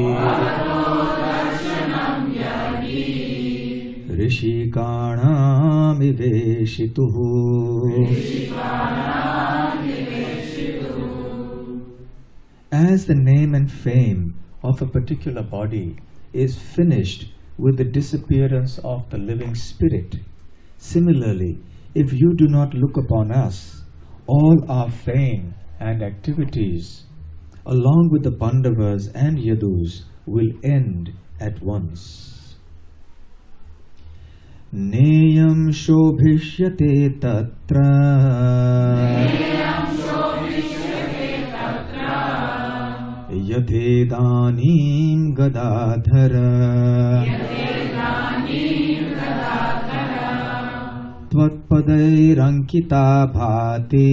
Rishikanam iveshituhu. As the name and fame of a particular body is finished with the disappearance of the living spirit, similarly, if you do not look upon us, all our fame and activities, along with the Pandavas and Yadus, will end at once. Neyam shobhishyate tatra Yathedanim gadadhara Tvatpadairankita bhati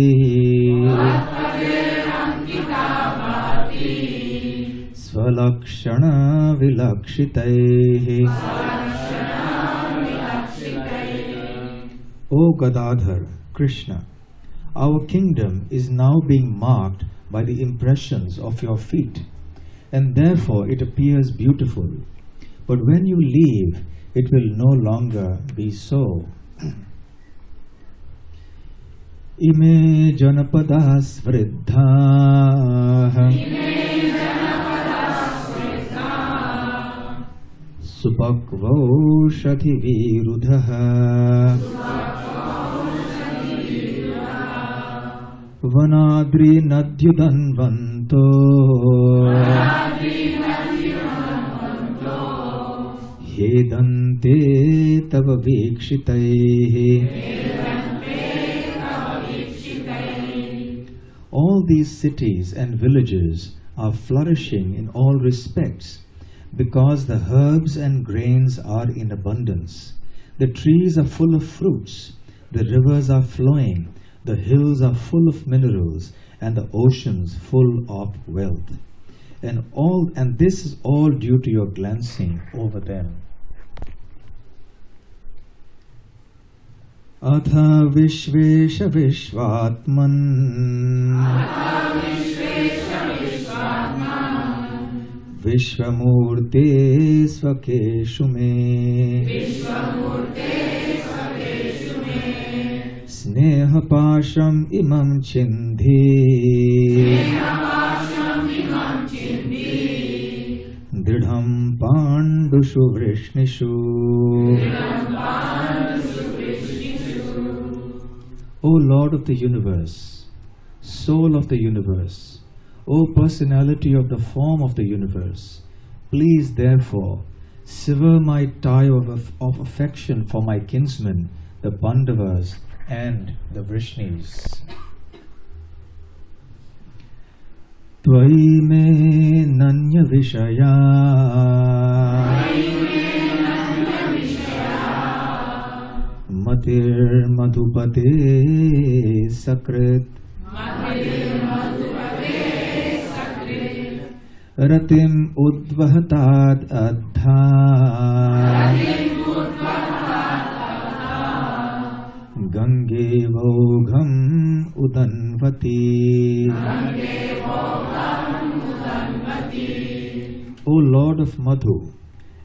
Svalakshana vilakshitaihi. O Gadadhar, Krishna, our kingdom is now being marked by the impressions of your feet, and therefore it appears beautiful. But when you leave, it will no longer be so. Ime janapadas vriddha supakvaushadhi virudha Vanadri nadyudanvanto Hedante tava vikshitaihi. All these cities and villages are flourishing in all respects because the herbs and grains are in abundance. The trees are full of fruits, the rivers are flowing, the hills are full of minerals, and the oceans full of wealth. and this is all due to your glancing over them. Atha Vishvesha Vishvatman Vishvamurte Svakeshu Me Sneha Pasham Imam Chindhi Dridham Pandushu Vrishnishu. O Lord of the universe, Soul of the universe, O Personality of the form of the universe, please therefore sever my tie of affection for my kinsmen, the Pandavas and the Vrishnis. Tvai me nanya vishaya Matir madhupate sakrit Ratim udvahatad adha Gange vogham udanvati. O Lord of Madhu,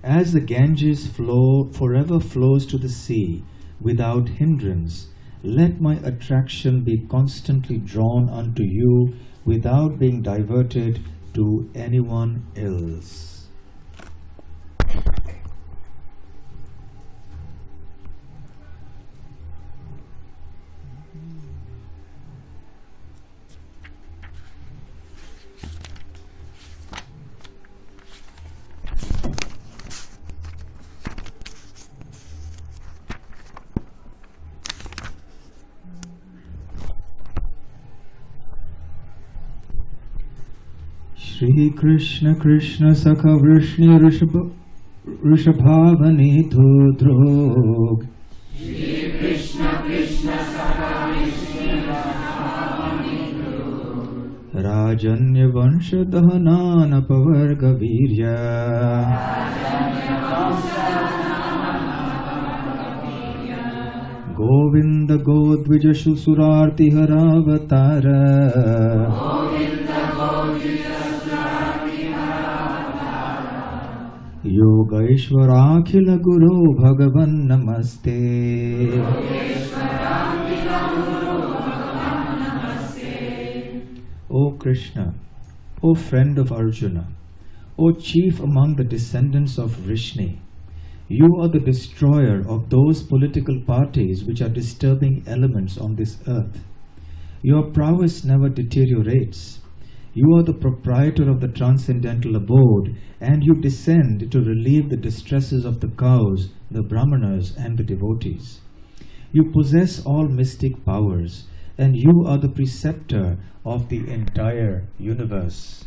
as the Ganges forever flows to the sea without hindrance, let my attraction be constantly drawn unto you without being diverted to anyone else. Shri Krishna Krishna Sakha Vrishni Rishabhavani Drog. Shri Krishna Krishna Sakha Vrishni Rishabhavani Drog. Rajanya Vansha Dahanana Pavarga Virya. Govinda Godvija Shusurarti Haravatara. Yogaishvarakhila Guru Bhagavan Namaste. O Krishna, O friend of Arjuna, O chief among the descendants of Vrishni, you are the destroyer of those political parties which are disturbing elements on this earth. Your prowess never deteriorates. You are the proprietor of the Transcendental Abode, and you descend to relieve the distresses of the cows, the Brahmanas, and the Devotees. You possess all mystic powers, and you are the Preceptor of the entire universe.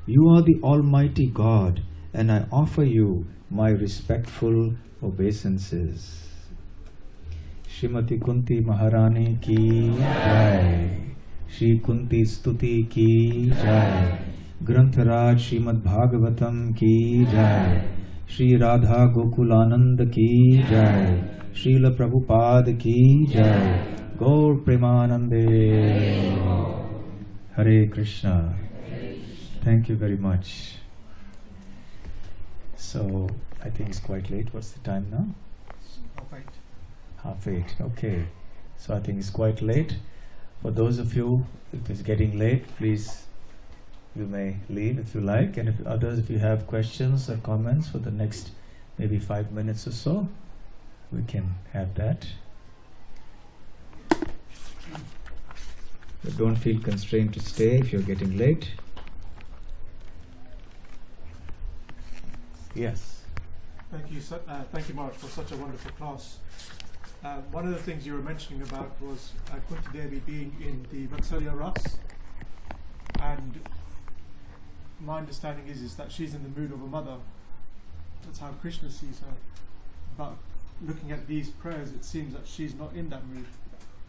You are the Almighty God, and I offer you my respectful obeisances. Srimati Kunti Maharani ki jai. Shri Kunti Stuti ki jai. Grantharaj Srimad Bhagavatam ki jai. Shri Radha Gokulanand ki jai. Srila Prabhupada ki jai. Gaur Premanande. Hare Krishna. Thank you very much. So, I think it's quite late. What's the time now? 8:30. Okay. So I think it's quite late. For those of you, if it's getting late, please, you may leave if you like. And if you have questions or comments for the next maybe 5 minutes or so, we can have that. But don't feel constrained to stay if you're getting late. Yes. Thank you, Maharaj, for such a wonderful class. One of the things you were mentioning about was Kunti Devi being in the Vatsalya Ras, and my understanding is that she's in the mood of a mother. That's how Krishna sees her. But looking at these prayers, it seems that she's not in that mood,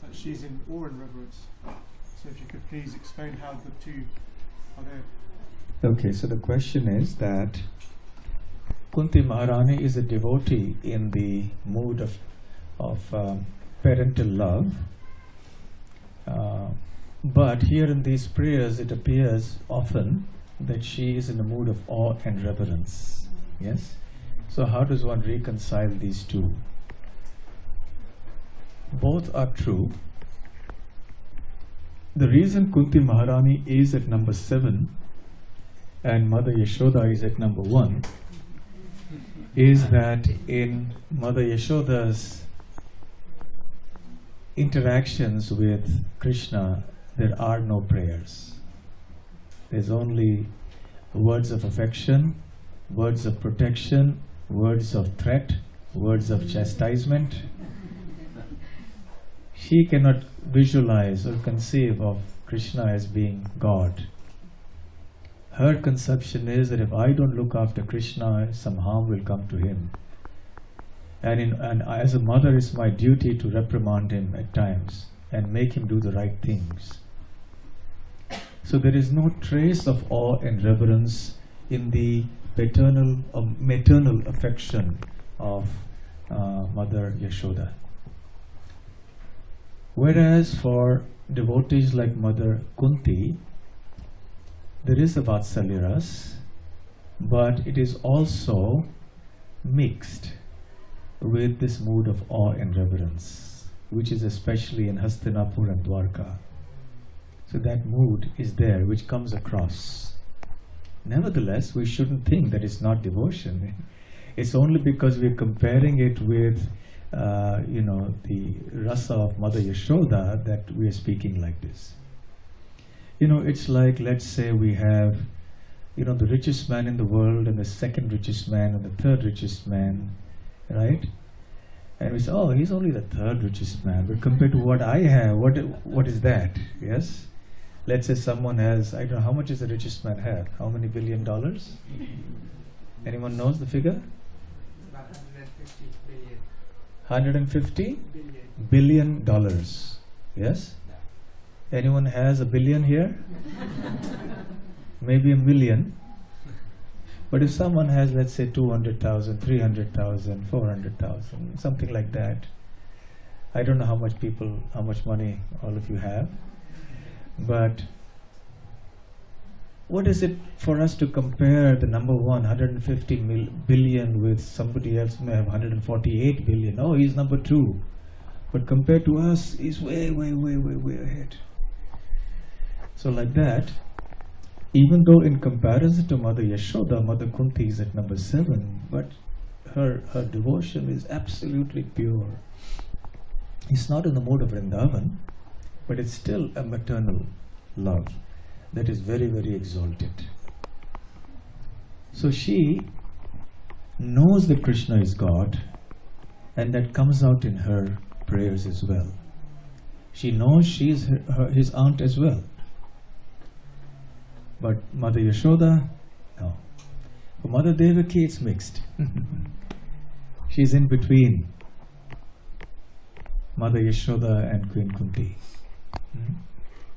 that she's in awe and reverence. So if you could please explain how the two are there. Okay, so the question is that Kunti Maharani is a devotee in the mood of parental love, but here in these prayers it appears often that she is in the mood of awe and reverence. Yes? So how does one reconcile these two? Both are true. The reason Kunti Maharani is at number 7 and Mother Yashoda is at number 1 is that in Mother Yashoda's interactions with Krishna, there are no prayers. There's only words of affection, words of protection, words of threat, words of chastisement. She cannot visualize or conceive of Krishna as being God. Her conception is that if I don't look after Krishna, some harm will come to him. And as a mother, it's my duty to reprimand him at times and make him do the right things. So there is no trace of awe and reverence in the paternal or maternal affection of Mother Yashoda. Whereas for devotees like Mother Kunti, there is a Vatsalya ras, but it is also mixed with this mood of awe and reverence, which is especially in Hastinapur and Dwarka. So that mood is there, which comes across. Nevertheless, we shouldn't think that it's not devotion. It's only because we're comparing it with the Rasa of Mother Yashoda that we are speaking like this. It's like, let's say we have, the richest man in the world and the second richest man and the third richest man, right? And we say, oh, he's only the third richest man, but compared to what I have, what is that? Yes? Let's say someone has, I don't know, how much does the richest man have? How many $1 billion? Anyone knows the figure? About 150 billion. 150 billion dollars. Yes? Anyone has $1 billion here? Maybe $1 million. But if someone has, let's say, 200,000, 300,000, 400,000, something like that, I don't know how much money all of you have, but what is it for us to compare the number one, 150 billion, with somebody else who may have 148 billion? Oh, he's number 2. But compared to us, he's way, way, way, way, way ahead. So like that, even though in comparison to Mother Yashoda, Mother Kunti is at number 7, but her devotion is absolutely pure. It's not in the mode of Vrindavan, but it's still a maternal love that is very, very exalted. So she knows that Krishna is God, and that comes out in her prayers as well. She knows she is his aunt as well. But Mother Yashoda, no. For Mother Devaki, it's mixed. She's in between Mother Yashoda and Queen Kunti.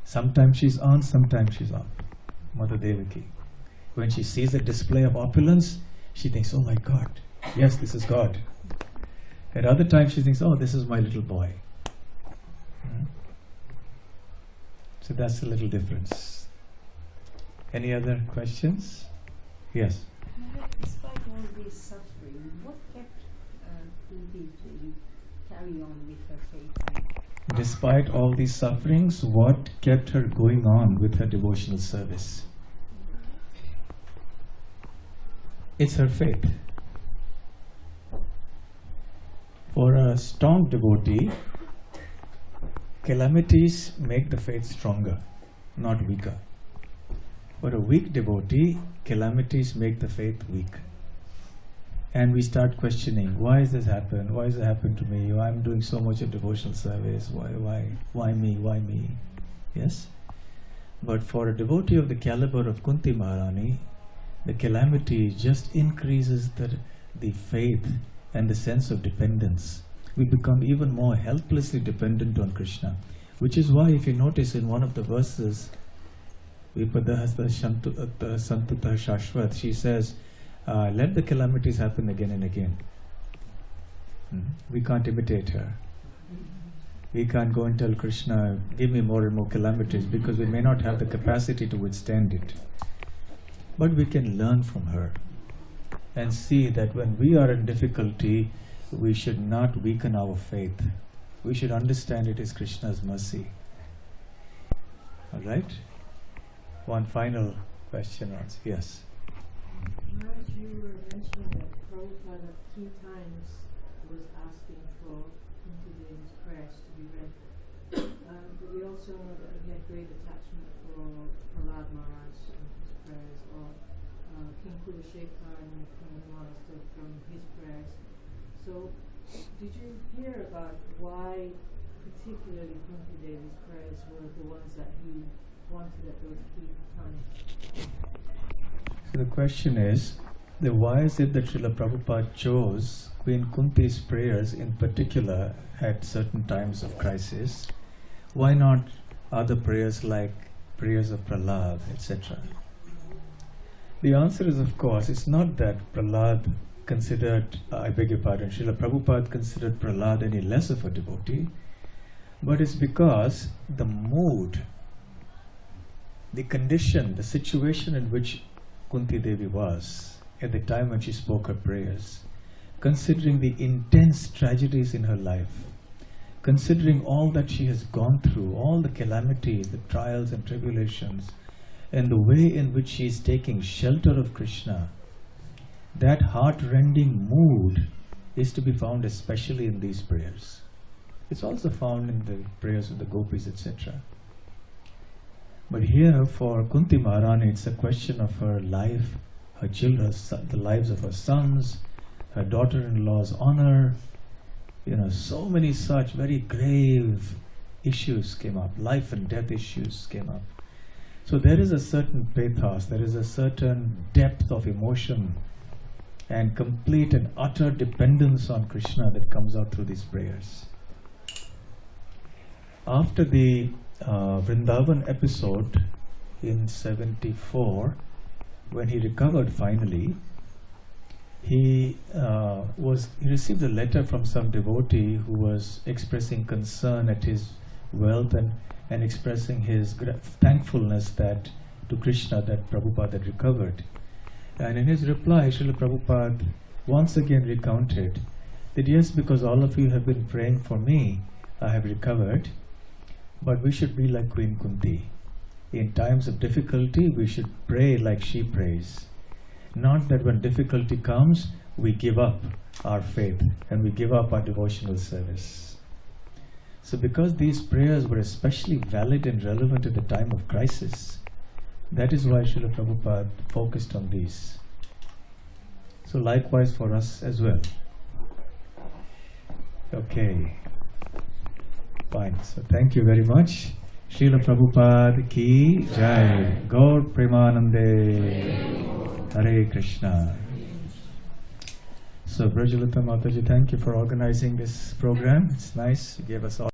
Sometimes she's on, sometimes she's off. Mother Devaki. When she sees a display of opulence, she thinks, oh my God, yes, this is God. At other times she thinks, oh, this is my little boy. So that's the little difference. Any other questions? Yes. Despite all this suffering, what kept Kunti to carry on with her faith? Despite all these sufferings, what kept her going on with her devotional service? It's her faith. For a strong devotee, calamities make the faith stronger, not weaker. For a weak devotee, calamities make the faith weak. And we start questioning, why has this happened? Why has it happened to me? I'm doing so much of devotional service. Why me? Yes? But for a devotee of the caliber of Kunti Maharani, the calamity just increases the faith and the sense of dependence. We become even more helplessly dependent on Krishna. Which is why, if you notice in one of the verses, Vipadahasta Santutah Shashvat. She says, let the calamities happen again and again. We can't imitate her. We can't go and tell Krishna, give me more and more calamities, because we may not have the capacity to withstand it. But we can learn from her and see that when we are in difficulty, we should not weaken our faith. We should understand it is Krishna's mercy. All right? One final question. Yes. Maharaj, you were mentioning that Prabhupada 3 times was asking for Kunti Devi's prayers to be read. But we also know that he had great attachment for Prahlad Maharaj and his prayers, or King Kuruksetra and Maharaj from his prayers. So, did you hear about why particularly Kunti Devi's prayers were the ones that he wanted at those 3 times? So the question is, why is it that Srila Prabhupada chose Queen Kunti's prayers in particular at certain times of crisis? Why not other prayers like prayers of Prahlad, etc.? The answer is, of course, it's not that Prahlad considered, Srila Prabhupada considered Prahlad any less of a devotee, but it's because the mood, the condition, the situation in which Kunti Devi was at the time when she spoke her prayers, considering the intense tragedies in her life, considering all that she has gone through, all the calamities, the trials and tribulations, and the way in which she is taking shelter of Krishna, that heart-rending mood is to be found especially in these prayers. It's also found in the prayers of the gopis, etc. But here for Kunti Maharani, it's a question of her life, her children, the lives of her sons, her daughter-in-law's honor. So many such very grave issues came up, life and death issues came up. So there is a certain pathos, there is a certain depth of emotion and complete and utter dependence on Krishna that comes out through these prayers. After the Vrindavan episode in 74, when he recovered finally, he received a letter from some devotee who was expressing concern at his wealth and expressing his thankfulness to Krishna that Prabhupada had recovered. And in his reply, Srila Prabhupada once again recounted that yes, because all of you have been praying for me, I have recovered, but we should be like Queen Kunti. In times of difficulty, we should pray like she prays. Not that when difficulty comes, we give up our faith and we give up our devotional service. So because these prayers were especially valid and relevant at the time of crisis, that is why Srila Prabhupada focused on these. So likewise for us as well. Okay. Fine. So thank you very much. Srila Prabhupada ki jai. Gaur Premanande. Hare Krishna. So Brajalata Mataji, thank you for organizing this program. It's nice. You gave us all